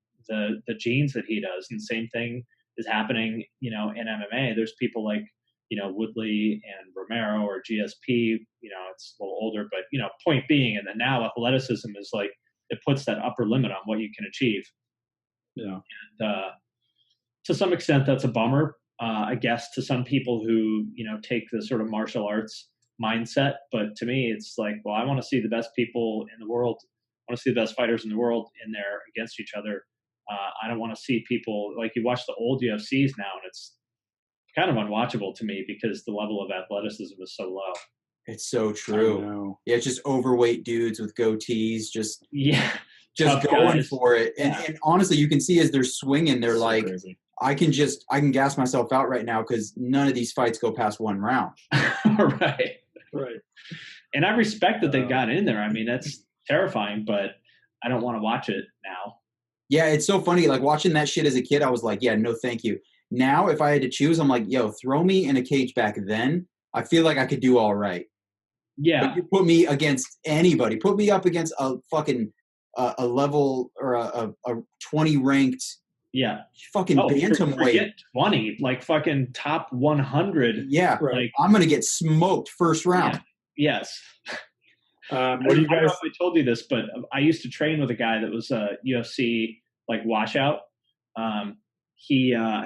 genes that he does. And the same thing is happening, in MMA. There's people like, Woodley and Romero or GSP, it's a little older, but, point being, and then now athleticism is like, it puts that upper limit on what you can achieve. Yeah. And to some extent, that's a bummer, I guess, to some people who, take the sort of martial arts mindset. But to me, it's like, well, I want to see the best people in the world. I want to see the best fighters in the world in there against each other. I don't want to see people like you watch the old UFCs now, and it's kind of unwatchable to me because the level of athleticism is so low. It's so true. Yeah, it's just overweight dudes with goatees, just going guys for it. And honestly, you can see as they're swinging, they're so like, crazy. I can gas myself out right now because none of these fights go past one round. Right. And I respect that they got in there. I mean, that's terrifying, but I don't want to watch it now. Yeah, it's so funny. Like watching that shit as a kid, I was like, yeah, no, thank you. Now, if I had to choose, I'm like, yo, throw me in a cage back then. I feel like I could do all right. Yeah. But you put me against anybody. Put me up against a fucking a level or a 20 ranked. Yeah. Fucking bantamweight. 20, like fucking top 100. Yeah. Right. Like, I'm going to get smoked first round. Yeah. Yes. What do you guys? I don't know if I told you this, but I used to train with a guy that was a UFC like washout. I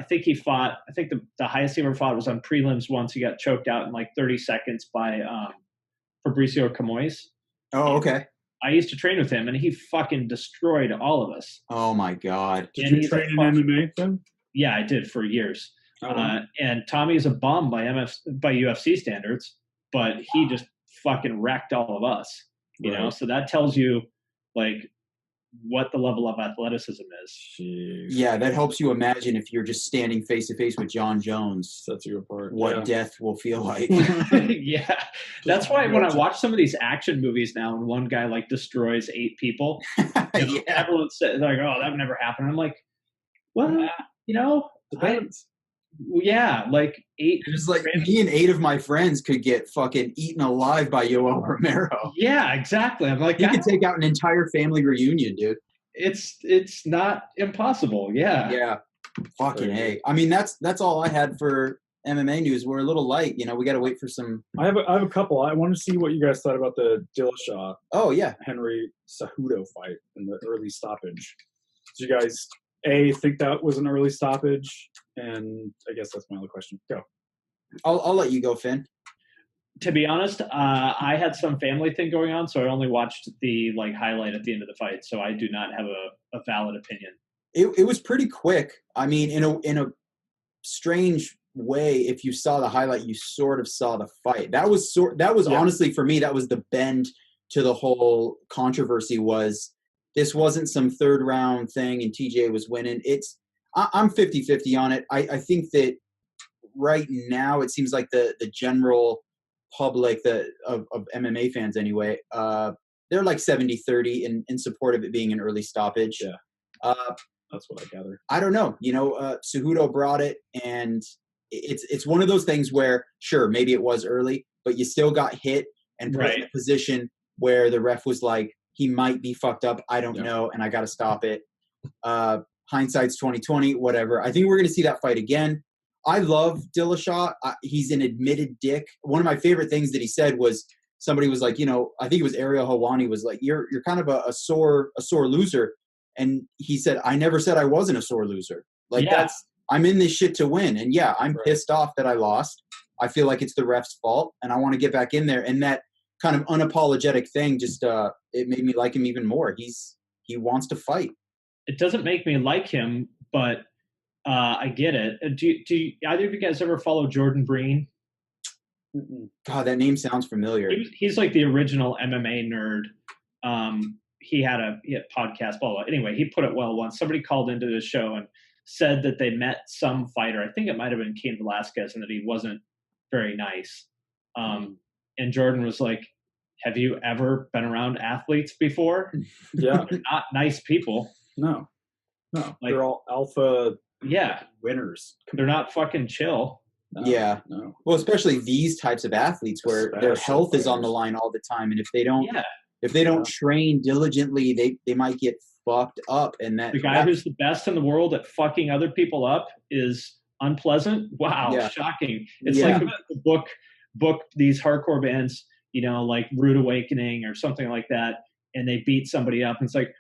think he fought. I think the highest he ever fought was on prelims once. He got choked out in like 30 seconds by Fabricio Camoes. Oh, okay. I used to train with him, and he fucking destroyed all of us. Oh my God! Did you train in MMA then? Yeah, I did for years. And Tommy is a bum by UFC standards, but he just fucking wrecked all of us, you know? So that tells you like what the level of athleticism is. Jeez. Yeah, that helps you imagine if you're just standing face to face with John Jones. Sets you apart. What death will feel like. Yeah. That's why when I watch some of these action movies now and one guy like destroys 8 people, everyone says like, oh, that would never happen. I'm like, well, depends. Like 8. It's like me and 8 of my friends could get fucking eaten alive by Yoel Romero. Yeah, exactly. I'm like, you could take out an entire family reunion, dude. It's not impossible. Yeah. Yeah. Fucking A. I mean, that's all I had for MMA news. We're a little light, we got to wait for some. I have a couple. I want to see what you guys thought about the Dillashaw. Oh yeah, Henry Cejudo fight in the early stoppage. Did you guys think that was an early stoppage? And I guess that's my only question. Go. I'll let you go, Finn. To be honest, I had some family thing going on, so I only watched the highlight at the end of the fight. So I do not have a valid opinion. It was pretty quick. I mean, in a strange way, if you saw the highlight, you sort of saw the fight. That was honestly for me, that was the bend to the whole controversy. Was this wasn't some third round thing and TJ was winning. I'm 50-50 on it. I think that right now it seems like the general public of MMA fans anyway, they're like 70-30 in support of it being an early stoppage. Yeah. That's what I gather. I don't know. Cejudo brought it, and it's one of those things where, sure, maybe it was early, but you still got hit and put in a position where the ref was like, he might be fucked up. I don't know, and I got to stop it. Hindsight's 20/20, whatever. I think we're going to see that fight again. I love Dillashaw. He's an admitted dick. One of my favorite things that he said was, somebody was like, I think it was Ariel Helwani was like, you're kind of a sore loser. And he said, I never said I wasn't a sore loser. Like I'm in this shit to win. And I'm pissed off that I lost. I feel like it's the ref's fault and I want to get back in there. And that kind of unapologetic thing just, it made me like him even more. He wants to fight. It doesn't make me like him, but I get it. Do either of you guys ever follow Jordan Breen? God, that name sounds familiar. He's like the original MMA nerd. He had a podcast, blah, blah. Anyway, he put it well once. Somebody called into the show and said that they met some fighter. I think it might have been Cain Velasquez, and that he wasn't very nice. And Jordan was like, have you ever been around athletes before? Yeah. They're not nice people. No. They're all alpha winners. They're not fucking chill. No. Well, especially these types of athletes where their health is on the line all the time. And if they don't train diligently, they might get fucked up. And that the guy who's the best in the world at fucking other people up is unpleasant. Wow. Shocking. It's like the book these hardcore bands, like Rude Awakening or something like that. And they beat somebody up. And it's like,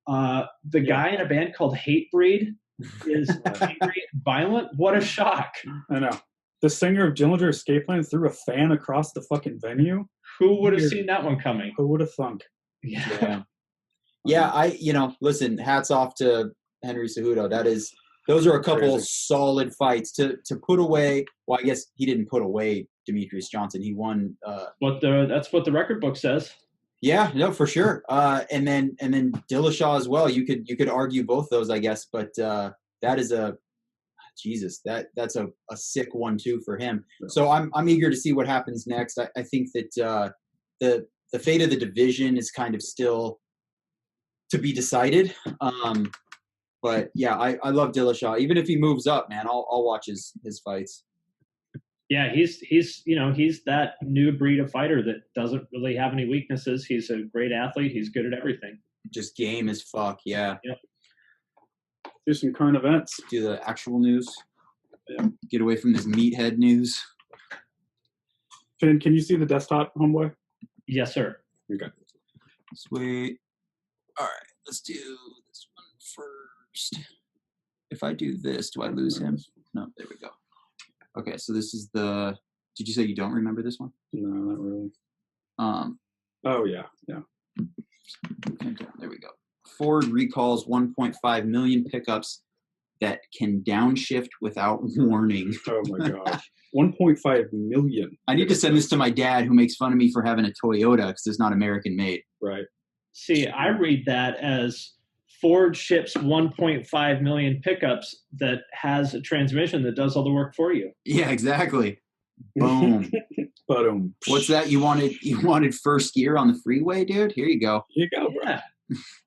the guy in a band called Hatebreed is angry and violent. What a shock. I know. The singer of Dillinger Escape Plan threw a fan across the fucking venue. Who would have seen that one coming? Who would have thunk? Listen, hats off to Henry Cejudo. Those are a couple solid fights to put away. Well, I guess he didn't put away Demetrius Johnson. He won. That's what the record book says. Yeah, no, for sure. And then Dillashaw as well. You could argue both those, I guess, but that is that's a sick 1-2 for him. So I'm eager to see what happens next. I think that the fate of the division is kind of still to be decided. But I love Dillashaw. Even if he moves up, man, I'll watch his fights. Yeah, he's that new breed of fighter that doesn't really have any weaknesses. He's a great athlete. He's good at everything. Just game as fuck. Yeah. Yep. Do some current events. Do the actual news. Yeah. Get away from this meathead news. Finn, can you see the desktop, homeboy? Yes, sir. Okay. Sweet. All right, let's do this one first. If I do this, do I lose him? No, there we go. Okay, so this is did you say you don't remember this one? No, not really. Oh, yeah. There we go. Ford recalls 1.5 million pickups that can downshift without warning. Oh, my gosh. 1.5 million. I need to send this to my dad, who makes fun of me for having a Toyota because it's not American made. Right. See, I read that as Ford ships 1.5 million pickups that has a transmission that does all the work for you. Yeah, exactly. Boom. Boom. What's that? You wanted first gear on the freeway, dude? Here you go. Here you go, bro.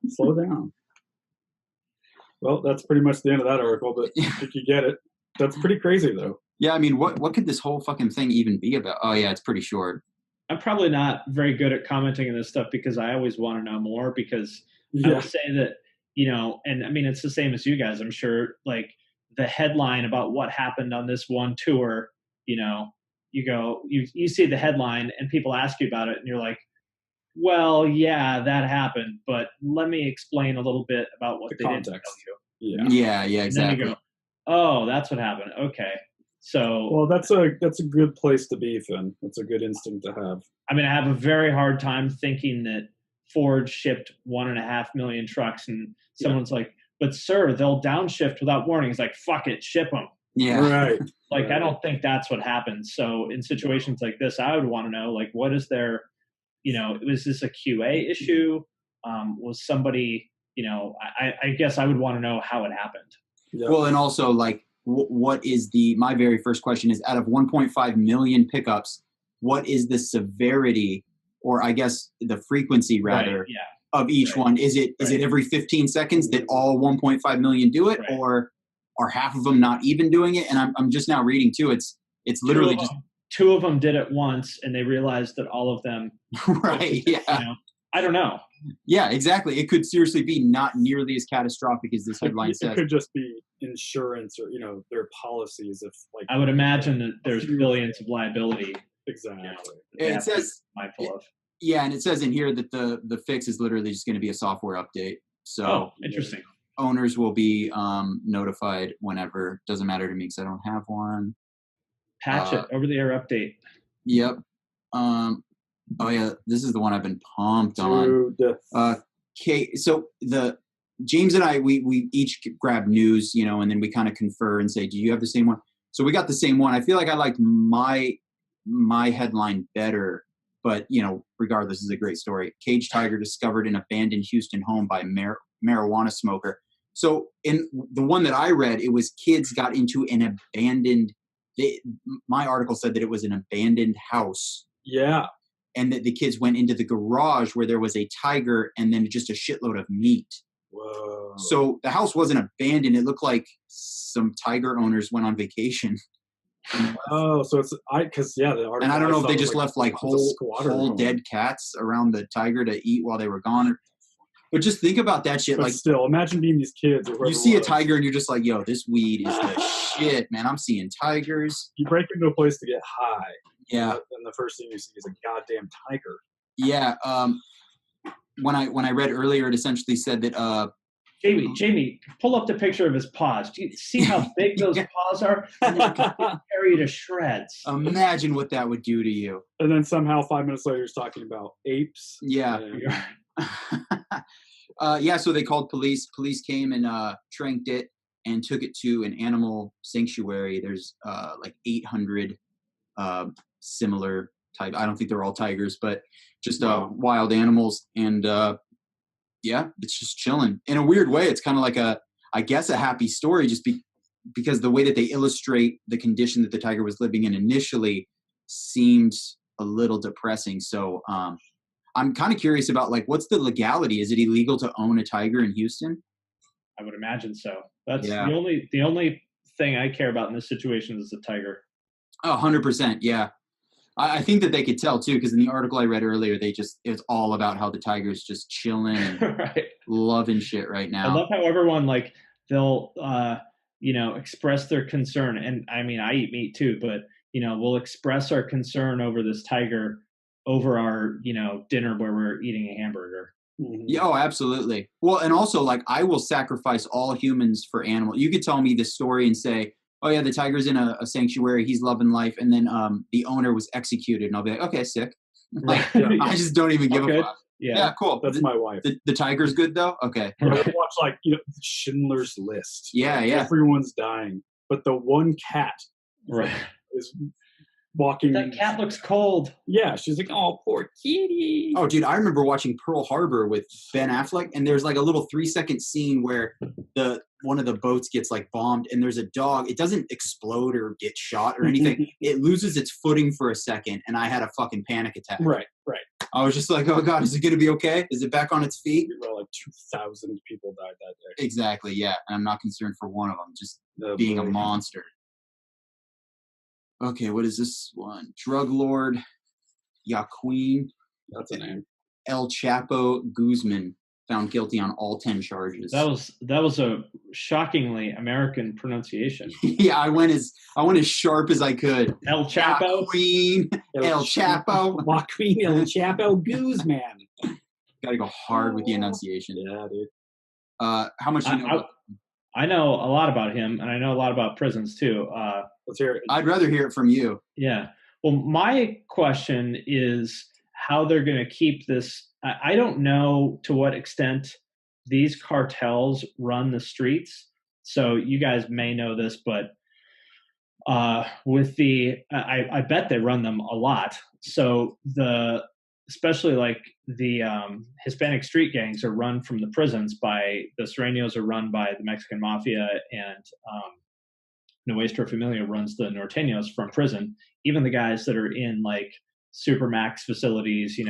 Slow down. Well, that's pretty much the end of that article, but if you get it, that's pretty crazy, though. Yeah, I mean, what could this whole fucking thing even be about? Oh, yeah, it's pretty short. I'm probably not very good at commenting on this stuff because I always want to know more because I would say that, and I mean, it's the same as you guys, I'm sure, like the headline about what happened on this one tour, you go, you see the headline and people ask you about it and you're like, well, yeah, that happened, but let me explain a little bit about what the context didn't tell you. Yeah, exactly. And then you go, oh, that's what happened. Okay. So, well, that's a good place to be, Finn. That's a good instinct to have. I mean, I have a very hard time thinking that Ford shipped 1.5 million trucks and someone's like, but sir, they'll downshift without warning. It's like, fuck it, ship them. Yeah. Right. I don't think that's what happens. So in situations like this, I would want to know, like, what is their, was this a QA issue? Was somebody, I guess I would want to know how it happened. Yeah. Well, and also like, what is my very first question is, out of 1.5 million pickups, what is the severity, or I guess the frequency rather, of each one? Is it every 15 seconds that all 1.5 million do it, or are half of them not even doing it? And I'm just now reading too. It's literally just two of them did it once, and they realized that all of them. Right. Yeah. You know, I don't know. Yeah, exactly. It could seriously be not nearly as catastrophic as this headline says. It could just be insurance or, their policies. If like, I would imagine that there's billions of liability. Exactly. It says mindful of. Yeah, and it says in here that the fix is literally just going to be a software update. So interesting. Owners will be notified whenever. Doesn't matter to me because I don't have one. Patch it, over-the-air update. Yep. Oh yeah, this is the one I've been pumped on. Okay, so James and I, we each grab news, and then we kind of confer and say, do you have the same one? So we got the same one. I feel like I liked my headline better, but regardless, this is a great story. Caged tiger discovered in abandoned Houston home by marijuana smoker. So in the one that I read, it was kids got into an abandoned. My article said that it was an abandoned house. Yeah. And that the kids went into the garage where there was a tiger and then just a shitload of meat. Whoa. So the house wasn't abandoned. It looked like some tiger owners went on vacation. Oh, so it's because the article. And I don't know if they just left like whole dead cats around the tiger to eat while they were gone. But just think about that shit. But like, still, imagine being these kids. You see a tiger and you're just like, yo, this weed is the shit, man. I'm seeing tigers. You break into a place to get high. Yeah. And the first thing you see is a goddamn tiger. Yeah. When I read earlier, it essentially said that. Jamie, pull up the picture of his paws. Do you see how big those paws are? Carry to shreds. Imagine what that would do to you. And then somehow 5 minutes later, he's talking about apes. Yeah. So they called police. Police came and tranked it and took it to an animal sanctuary. There's like 800 similar type. I don't think they're all tigers, but just wild animals. And it's just chilling. In a weird way, it's kind of like a happy story, just because the way that they illustrate the condition that the tiger was living in initially seemed a little depressing. So I'm kind of curious about like, what's the legality? Is it illegal to own a tiger in Houston? I would imagine so. That's the only thing I care about in this situation is the tiger. 100%. Yeah. I think that they could tell too, because in the article I read earlier, it's all about how the tiger's just chilling and right. loving shit right now. I love how everyone they'll express their concern. And I mean, I eat meat too, but we'll express our concern over this tiger over our, dinner where we're eating a hamburger. Mm-hmm. Yeah, oh, absolutely. Well, and also I will sacrifice all humans for animals. You could tell me this story and say, oh yeah, the tiger's in a sanctuary. He's loving life. And then the owner was executed. And I'll be like, okay, sick. I just don't even give a fuck. Yeah, cool. That's my wife. The tiger's good though? Okay. I watch Schindler's List. Yeah. Everyone's dying. But the one cat is walking. That cat looks cold. Yeah, she's like, oh, poor kitty. Oh, dude, I remember watching Pearl Harbor with Ben Affleck, and there's like a little 3-second scene where one of the boats gets like bombed, and there's a dog. It doesn't explode or get shot or anything. It loses its footing for a second, and I had a fucking panic attack. Right. I was just like, oh God, is it going to be okay? Is it back on its feet? Well, like 2,000 people died that day. Exactly, yeah. And I'm not concerned for one of them, just being a monster. Okay, what is this one? Drug lord Joaquin. That's a name. El Chapo Guzman found guilty on all 10 charges. That was a shockingly American pronunciation. Yeah, I went as sharp as I could. El Chapo. Joaquin El Chapo. Joaquin El Chapo Guzman. Got to go hard with the enunciation. Yeah, dude. How much do you know? I know a lot about him, and I know a lot about prisons too. Let's hear it. I'd rather hear it from you. Yeah. Well, my question is how they're going to keep this. I don't know to what extent these cartels run the streets. So you guys may know this, but with I bet they run them a lot. So especially like the Hispanic street gangs are run from the prisons by the Sureños are run by the Mexican mafia, and Nuestra Familia runs the Norteños from prison. Even the guys that are in like supermax facilities,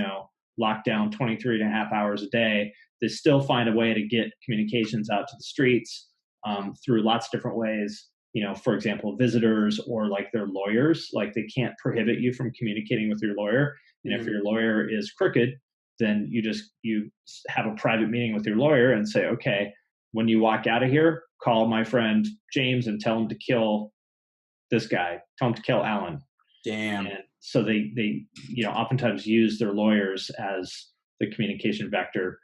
locked down 23 and a half hours a day, they still find a way to get communications out to the streets through lots of different ways. For example, visitors or like their lawyers, like they can't prohibit you from communicating with your lawyer. And if your lawyer is crooked, then you have a private meeting with your lawyer and say, okay, when you walk out of here, call my friend James and tell him to kill this guy, tell him to kill Alan. Damn. And so they oftentimes use their lawyers as the communication vector.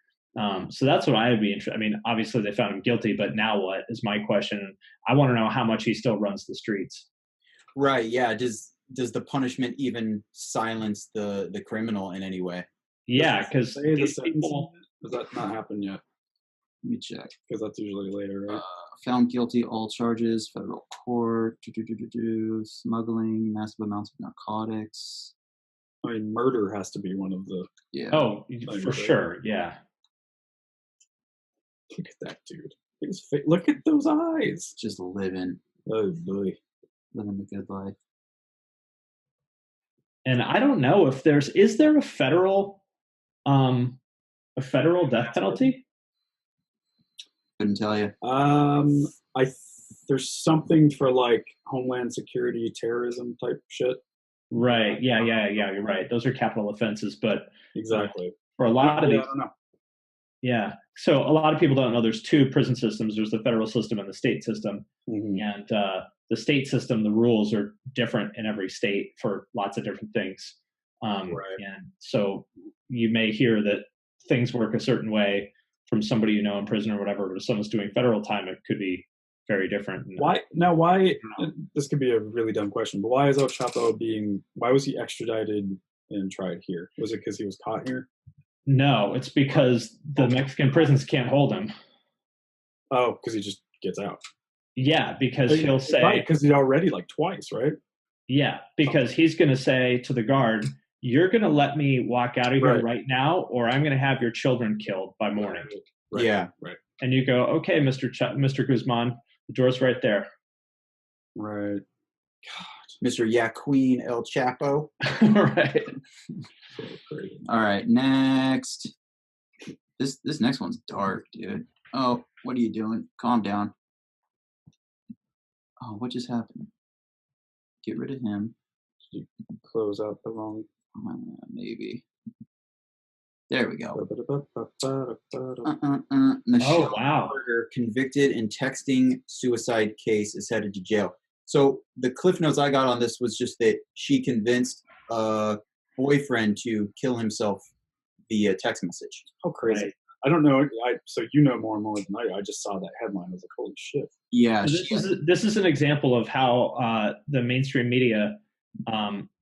So that's what I would be interested. I mean, obviously they found him guilty, but now what is my question? I want to know how much he still runs the streets. Right. Yeah. Does the punishment even silence the criminal in any way? Yeah, because these people, does that not happen yet? Let me check. Because that's usually later, right? Found guilty, all charges, federal court, smuggling, massive amounts of narcotics. I mean, murder has to be one of the. Yeah. Oh, for sure. Yeah. Look at that dude. Look at those eyes. Just living. Oh boy. Living the good life. And I don't know if is there a federal death penalty? Couldn't tell you. There's something for like Homeland Security, terrorism type shit. Right. Yeah. You're right. Those are capital offenses, but exactly for a lot of these. I don't know. Yeah. So a lot of people don't know there's two prison systems. There's the federal system and the state system. Mm-hmm. And the state system, the rules are different in every state for lots of different things. Right. And so you may hear that things work a certain way from somebody in prison or whatever, but if someone's doing federal time, it could be very different. Why? This could be a really dumb question, but why is El Chapo why was he extradited and tried here? Was it because he was caught here? No, it's because the Mexican prisons can't hold him. Oh, because he just gets out. Yeah, because he'll say... Because he's already like twice, right? Yeah, because he's going to say to the guard, you're going to let me walk out of here right now, or I'm going to have your children killed by morning. Right. Yeah. Right. And you go, okay, Mr. Guzman, the door's right there. Right. God. Mr. Yaqueen El Chapo. Right. So crazy. All right, next. This next one's dark, dude. Oh, what are you doing? Calm down. Oh, what just happened? Get rid of him. Did you close out the wrong? Maybe. There we go. Oh, wow. Carter, convicted in texting suicide case, is headed to jail. So the cliff notes I got on this was just that she convinced a boyfriend to kill himself via text message. How crazy. Right. I don't know. So you know more and more than I just saw that headline. I was like, holy shit. Yeah. So this is an example of how the mainstream media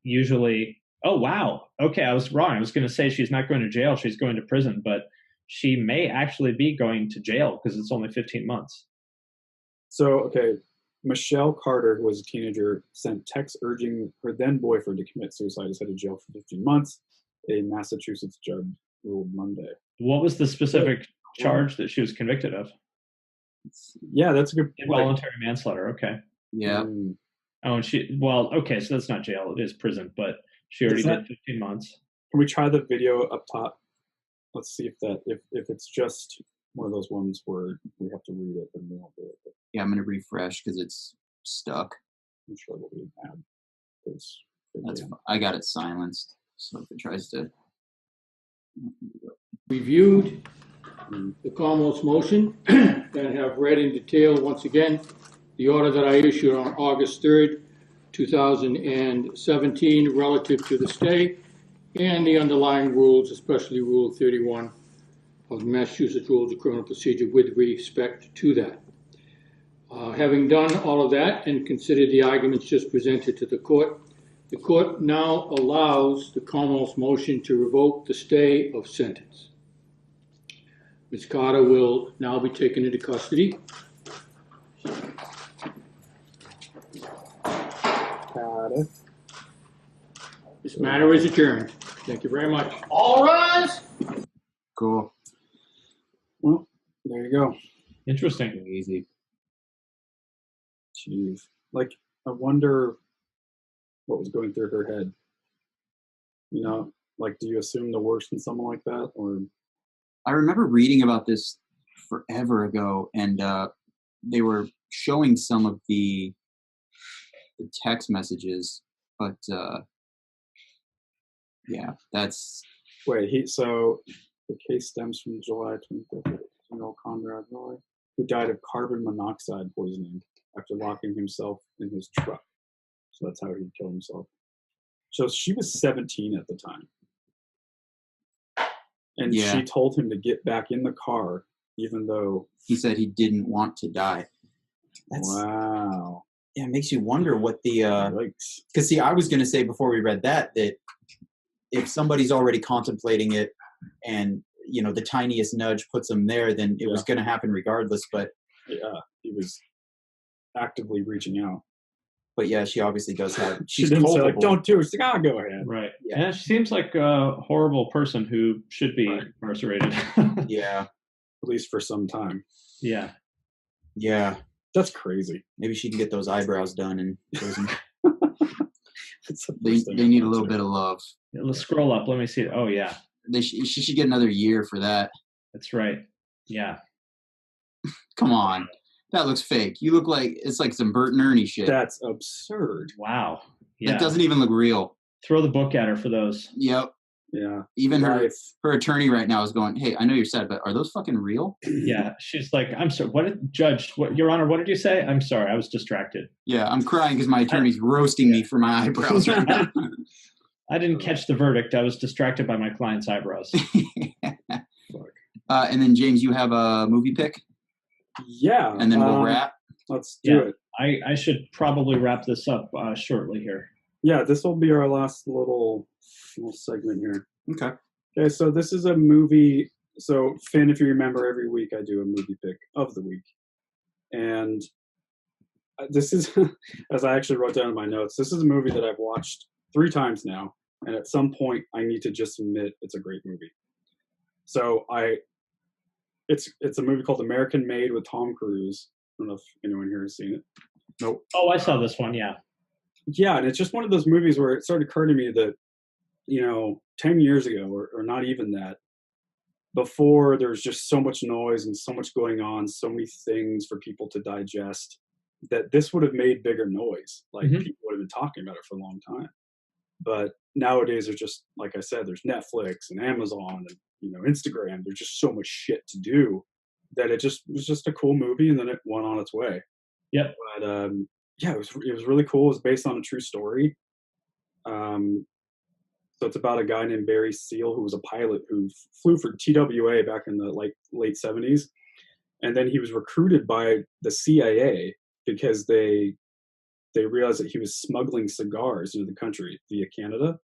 usually, oh, wow. Okay, I was wrong. I was going to say she's not going to jail. She's going to prison. But she may actually be going to jail because it's only 15 months. So, okay. Michelle Carter, who was a teenager, sent texts urging her then boyfriend to commit suicide. Is headed to jail for 15 months. A Massachusetts judge ruled Monday. What was the specific charge that she was convicted of? Yeah, that's a good point. Involuntary manslaughter. Okay. Yeah. Oh, and okay, so that's not jail. It is prison, but she already did 15 months. Can we try the video up top? Let's see if it's just one of those ones where we have to read it, then we won't do it. Yeah, I'm going to refresh because it's stuck. I'm sure it'll be an ad. That's fine. I got it silenced, so if it tries to... Reviewed the Commonwealth's motion and have read in detail once again the order that I issued on August 3rd, 2017 relative to the stay and the underlying rules, especially Rule 31 of the Massachusetts Rules of Criminal Procedure with respect to that. Having done all of that and considered the arguments just presented to the court now allows the Commonwealth's motion to revoke the stay of sentence. Ms. Carter will now be taken into custody. This matter is adjourned. Thank you very much. All rise. Cool. Well, there you go. Interesting. Easy. Jeez. Like, I wonder what was going through her head. You know, like, do you assume the worst in someone like that? Or I remember reading about this forever ago, and they were showing some of the text messages, but yeah, that's... Wait, so the case stems from July 25th, Conrad Roy, who died of carbon monoxide poisoning after locking himself in his truck. So that's how he killed himself. So she was 17 at the time. And she told him to get back in the car, even though... He said he didn't want to die. Wow. Yeah, it makes you wonder what the... Because, see, I was going to say before we read that if somebody's already contemplating it and, you know, the tiniest nudge puts them there, then it was going to happen regardless. But yeah, he was actively reaching out. But yeah, she obviously does have... She didn't say, like, don't do it. She's like, go ahead. Right. Yeah, she seems like a horrible person who should be incarcerated. Yeah. At least for some time. Yeah. Yeah. That's crazy. Maybe she can get those eyebrows done in prison. They need a little bit of love. Yeah, let's scroll up. Let me see. Oh, yeah. She should get another year for that. That's right. Yeah. Come on. That looks fake. You look like it's like some Bert and Ernie shit. That's absurd. Wow. Yeah. That doesn't even look real. Throw the book at her for those. Yep. Yeah. Even her attorney right now is going, hey, I know you're sad, but are those fucking real? Yeah. She's like, I'm sorry. Your Honor, what did you say? I'm sorry. I was distracted. Yeah. I'm crying because my attorney's roasting me for my eyebrows right now. I didn't catch the verdict. I was distracted by my client's eyebrows. And then, James, you have a movie pick? Yeah. And then we'll wrap? Let's do it. I should probably wrap this up shortly here. Yeah, this will be our last little segment here. Okay, so this is a movie. So, Finn, if you remember, every week I do a movie pick of the week. And this is, as I actually wrote down in my notes, this is a movie that I've watched 3 times now. And at some point, I need to just admit it's a great movie. So, it's a movie called American Made with Tom Cruise. I don't know if anyone here has seen it. Nope. Oh, I saw this one, yeah. Yeah, and it's just one of those movies where it started to occur to me that, 10 years ago, or not even that, before there was just so much noise and so much going on, so many things for people to digest, that this would have made bigger noise. Like, people would have been talking about it for a long time. But nowadays, there's just, like I said, there's Netflix and Amazon and, Instagram. There's just so much shit to do that it was just a cool movie, and then it went on its way. Yep. But, yeah, it was really cool. It was based on a true story. So it's about a guy named Barry Seal, who was a pilot who flew for TWA back in the late 70s. And then he was recruited by the CIA because they realized that he was smuggling cigars into the country via Canada.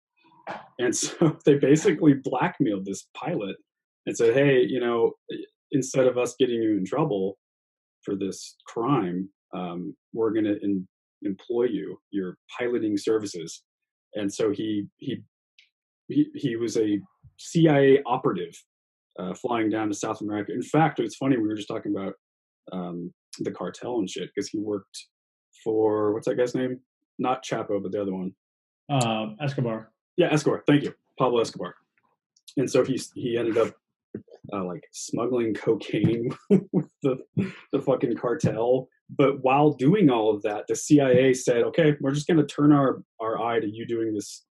And so they basically blackmailed this pilot and said, hey, instead of us getting you in trouble for this crime, we're going to employ your piloting services. And so he was a CIA operative flying down to South America. In fact, it's funny, we were just talking about the cartel and shit, because he worked for, what's that guy's name? Not Chapo, but the other one. Escobar. Yeah, Escobar. Thank you. Pablo Escobar. And so he ended up smuggling cocaine with the fucking cartel. But while doing all of that, the CIA said, okay, we're just going to turn our eye to you doing this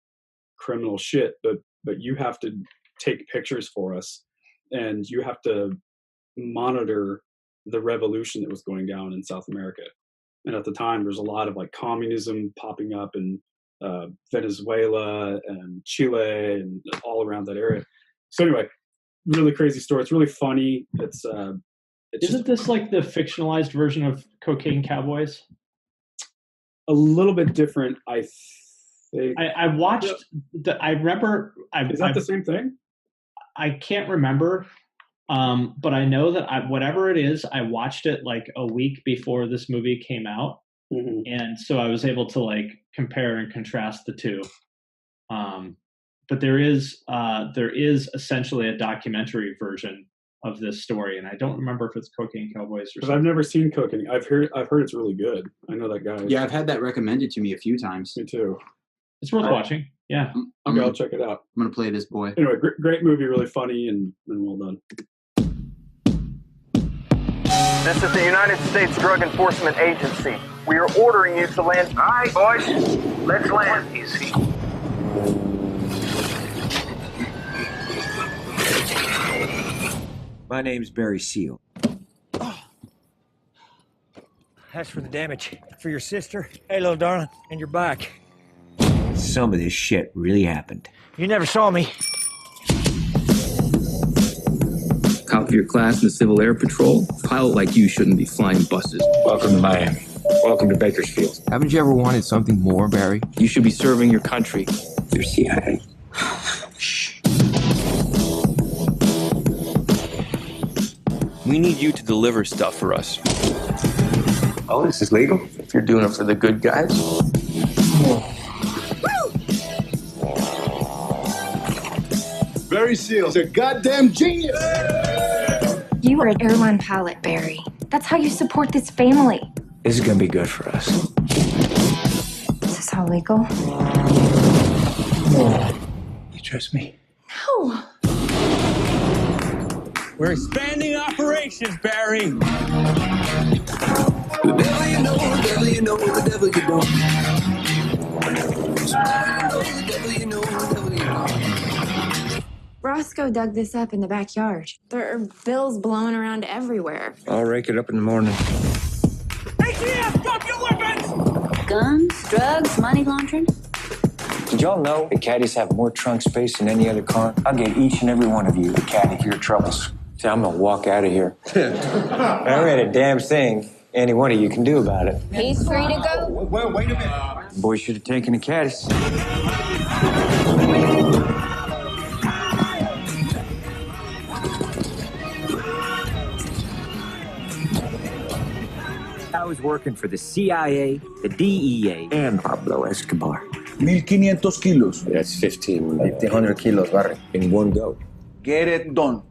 criminal shit, but you have to take pictures for us, and you have to monitor the revolution that was going down in South America. And at the time, there's a lot of communism popping up in Venezuela and Chile and all around that area. So anyway, really crazy story. It's really funny. Isn't this like the fictionalized version of Cocaine Cowboys? A little bit different, I think. I watched I remember. Is that the same thing? I can't remember, but I know that whatever it is, I watched it like a week before this movie came out, and so I was able to compare and contrast the two. But there is essentially a documentary version of this story, and I don't remember if it's Cocaine Cowboys or something. I've never seen Cocaine. I've heard it's really good. I know that guy. Yeah, I've had that recommended to me a few times. Me too. It's worth watching. Yeah. Okay, I'll check it out. I'm going to play this boy. Anyway, great movie, really funny and well done. This is the United States Drug Enforcement Agency. We are ordering you to land. All right, boys, let's land. Easy. My name's Barry Seal. That's for the damage. For your sister, hey, little darling, and your back. Some of this shit really happened. You never saw me. Top of your class in the Civil Air Patrol. Pilot like you shouldn't be flying buses. Welcome to Miami. Welcome to Bakersfield. Haven't you ever wanted something more, Barry? You should be serving your country. You're CIA. Shh. We need you to deliver stuff for us. Oh, this is legal? If you're doing it for the good guys? Barry Seal's a goddamn genius! You are an airline pilot, Barry. That's how you support this family. This is gonna be good for us. Is this all legal? You trust me? No. We're expanding operations, Barry. The devil you know, the devil you know, the devil you don't. The devil you know, the devil you know. Roscoe dug this up in the backyard. There are bills blowing around everywhere. I'll rake it up in the morning. ATF, drop your weapons! Guns, drugs, money laundering. Did y'all know the caddies have more trunk space than any other car? I'll get each and every one of you a caddy for your troubles. See, I'm gonna walk out of here. There ain't a damn thing any one of you can do about it. He's free to go. Wait a minute. The boys should have taken the caddies. I was working for the CIA, the DEA, and Pablo Escobar. 1,500 kilos. That's 1,500 kilos, Barry, in one go. Get it done.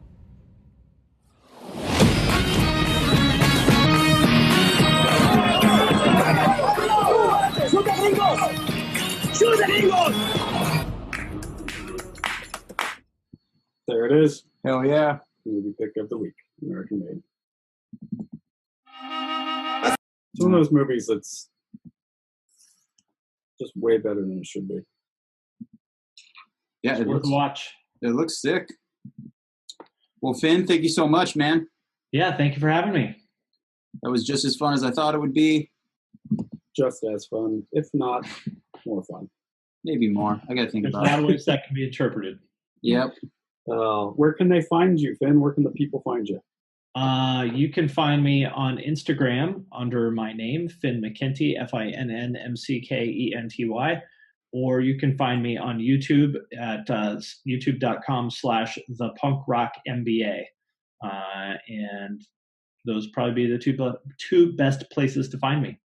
There it is. Hell yeah. Movie pick of the week. American Made. It's one of those movies that's just way better than it should be. Yeah, It's worth a watch. It looks sick. Well, Finn, thank you so much, man. Yeah, thank you for having me. That was just as fun as I thought it would be. Just as fun, if not more fun. Maybe more. I got to think There's a about lot of it. ways that can be interpreted. Yep. Where can they find you, Finn? Where can the people find you? You can find me on Instagram under my name, Finn Mckenty, FINNMCKENTY, or you can find me on YouTube at youtube.com/the Punk Rock MBA. And those probably be the two best places to find me.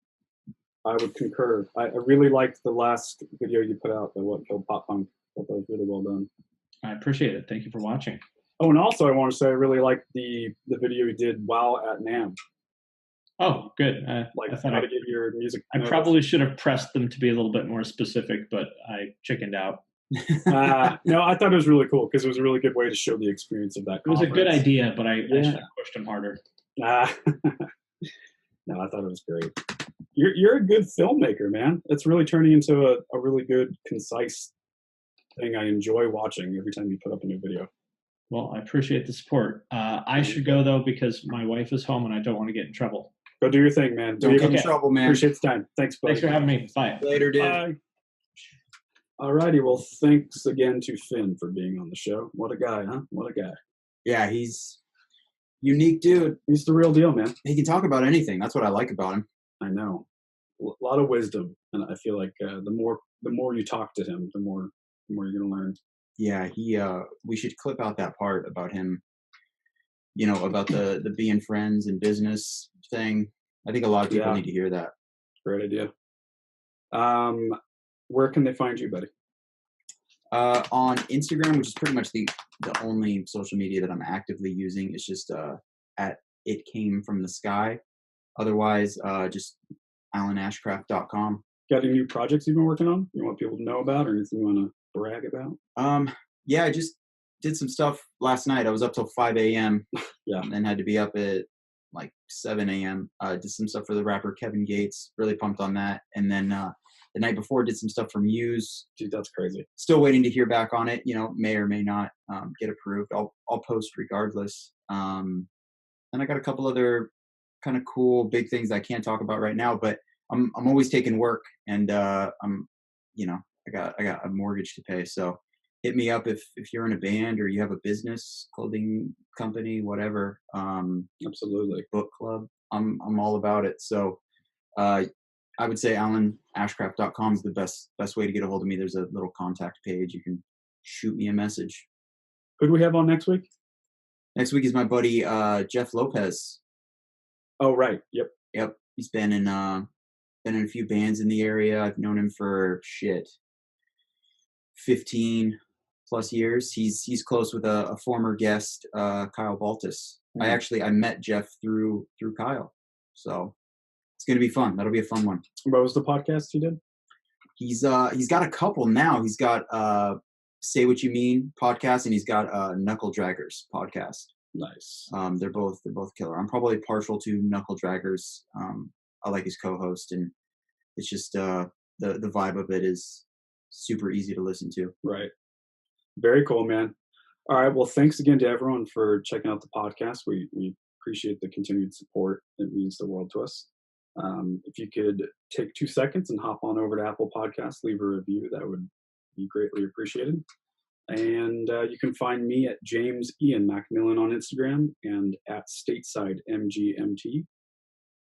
I would concur. I really liked the last video you put out, the What Killed Pop Punk. I thought that was really well done. I appreciate it. Thank you for watching. Oh, and also I want to say I really liked the video you did while at NAMM. Oh, good. Like I thought how to get your music. I probably should have pressed them to be a little bit more specific, but I chickened out. No, I thought it was really cool because it was a really good way to show the experience of that. It was a good idea, but I should Yeah. have pushed them harder. No, I thought it was great. You're a good filmmaker, man. It's really turning into a really good, concise thing I enjoy watching every time you put up a new video. Well, I appreciate the support. I should go, though, because my wife is home and I don't want to get in trouble. Go do your thing, man. Don't get in trouble, man. Appreciate the time. Thanks, buddy. Thanks for having me. Bye. Later, dude. Bye. All righty. Well, thanks again to Finn for being on the show. What a guy, huh? What a guy. Yeah, he's unique dude. He's the real deal, man. He can talk about anything. That's what I like about him. I know. A lot of wisdom, and I feel like the more you talk to him, the more you're gonna learn. Yeah, we should clip out that part about him, about the being friends and business thing. I think a lot of people need to hear that. Great idea. Where can they find you, buddy? On Instagram, which is pretty much the only social media that I'm actively using. It's just at It Came From The Sky. Otherwise, just alanashcraft.com. Got any new projects you've been working on? You want people to know about, or anything you want to brag about? Yeah, I just did some stuff last night. I was up till 5 a.m. Yeah. And then had to be up at like 7 a.m. Did some stuff for the rapper Kevin Gates. Really pumped on that. And then the night before, did some stuff for Muse. Dude, that's crazy. Still waiting to hear back on it. May or may not get approved. I'll post regardless. And I got a couple other kind of cool big things I can't talk about right now. But I'm always taking work, and I got a mortgage to pay. So hit me up if you're in a band or you have a business, clothing company, whatever. Absolutely. Book club. I'm all about it. So I would say alanashcraft.com is the best way to get a hold of me. There's a little contact page. You can shoot me a message. Who do we have on next week? Next week is my buddy Jeff Lopez. Oh, right. Yep. He's been in a few bands in the area. I've known him for 15 plus years. He's close with a former guest, Kyle Baltus. Mm-hmm. I met Jeff through Kyle. So it's going to be fun. That'll be a fun one. What was the podcast you did? He's got a couple now. He's got Say What You Mean podcast, and he's got Knuckle Draggers podcast. Nice. They're both killer. I'm probably partial to Knuckle Draggers. I like his co-host, and it's just the vibe of it is super easy to listen to. Right. Very cool, man. All right. Well, thanks again to everyone for checking out the podcast. We appreciate the continued support. It means the world to us. If you could take 2 seconds and hop on over to Apple Podcasts, leave a review, that would be greatly appreciated. And you can find me at James Ian MacMillan on Instagram and at Stateside MGMT.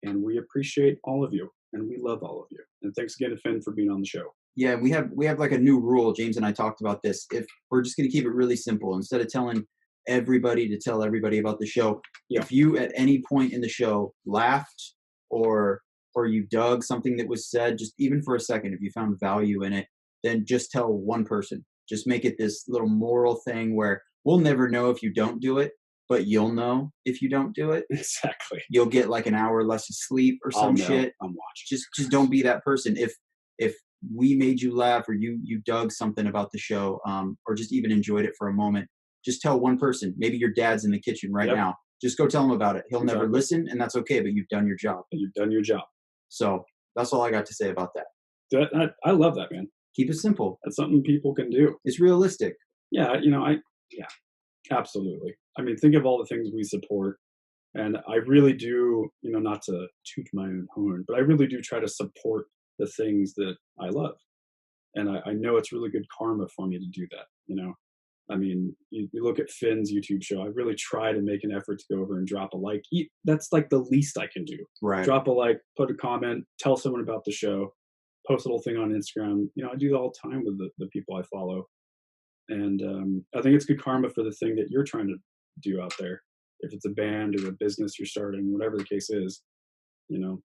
And we appreciate all of you, and we love all of you. And thanks again to Finn for being on the show. Yeah, we have like a new rule. James and I talked about this. If we're just going to keep it really simple, instead of telling everybody to tell everybody about the show, if you at any point in the show laughed or you dug something that was said, just even for a second, if you found value in it, then just tell one person. Just make it this little moral thing where we'll never know if you don't do it, but you'll know if you don't do it. Exactly. You'll get like an hour less of sleep or some shit. I'm watching. Just don't be that person. If we made you laugh or you dug something about the show, or just even enjoyed it for a moment, just tell one person. Maybe your dad's in the kitchen right now. Just go tell him about it. He'll never listen, and that's okay, but you've done your job. You've done your job. So that's all I got to say about that. I love that, man. Keep it simple. That's something people can do. It's realistic. Yeah, absolutely. I mean, think of all the things we support. And I really do, not to toot my own horn, but I really do try to support the things that I love. And I know it's really good karma for me to do that, I mean, you look at Finn's YouTube show, I really try to make an effort to go over and drop a like. That's like the least I can do. Right. Drop a like, put a comment, tell someone about the show, post a little thing on Instagram. I do that all the time with the people I follow. And I think it's good karma for the thing that you're trying to do out there. If it's a band or a business you're starting, whatever the case is,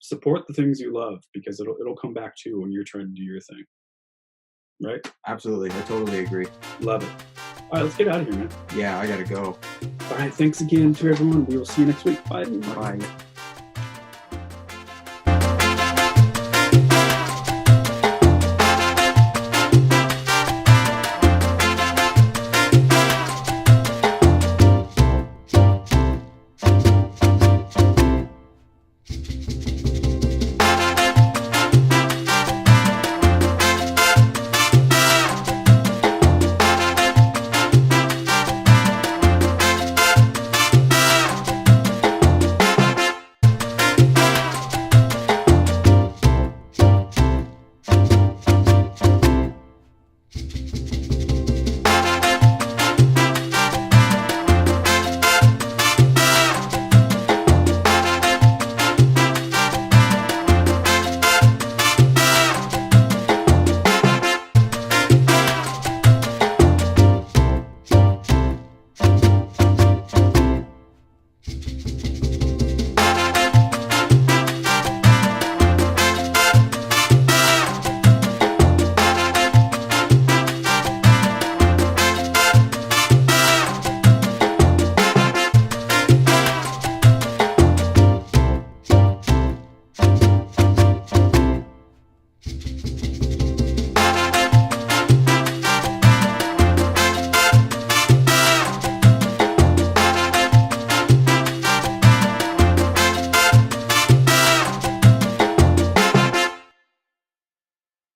support the things you love, because it'll come back too when you're trying to do your thing. Right? Absolutely. I totally agree. Love it. All right, let's get out of here, man. Yeah, I gotta go. All right, thanks again to everyone. We will see you next week. Bye. Bye.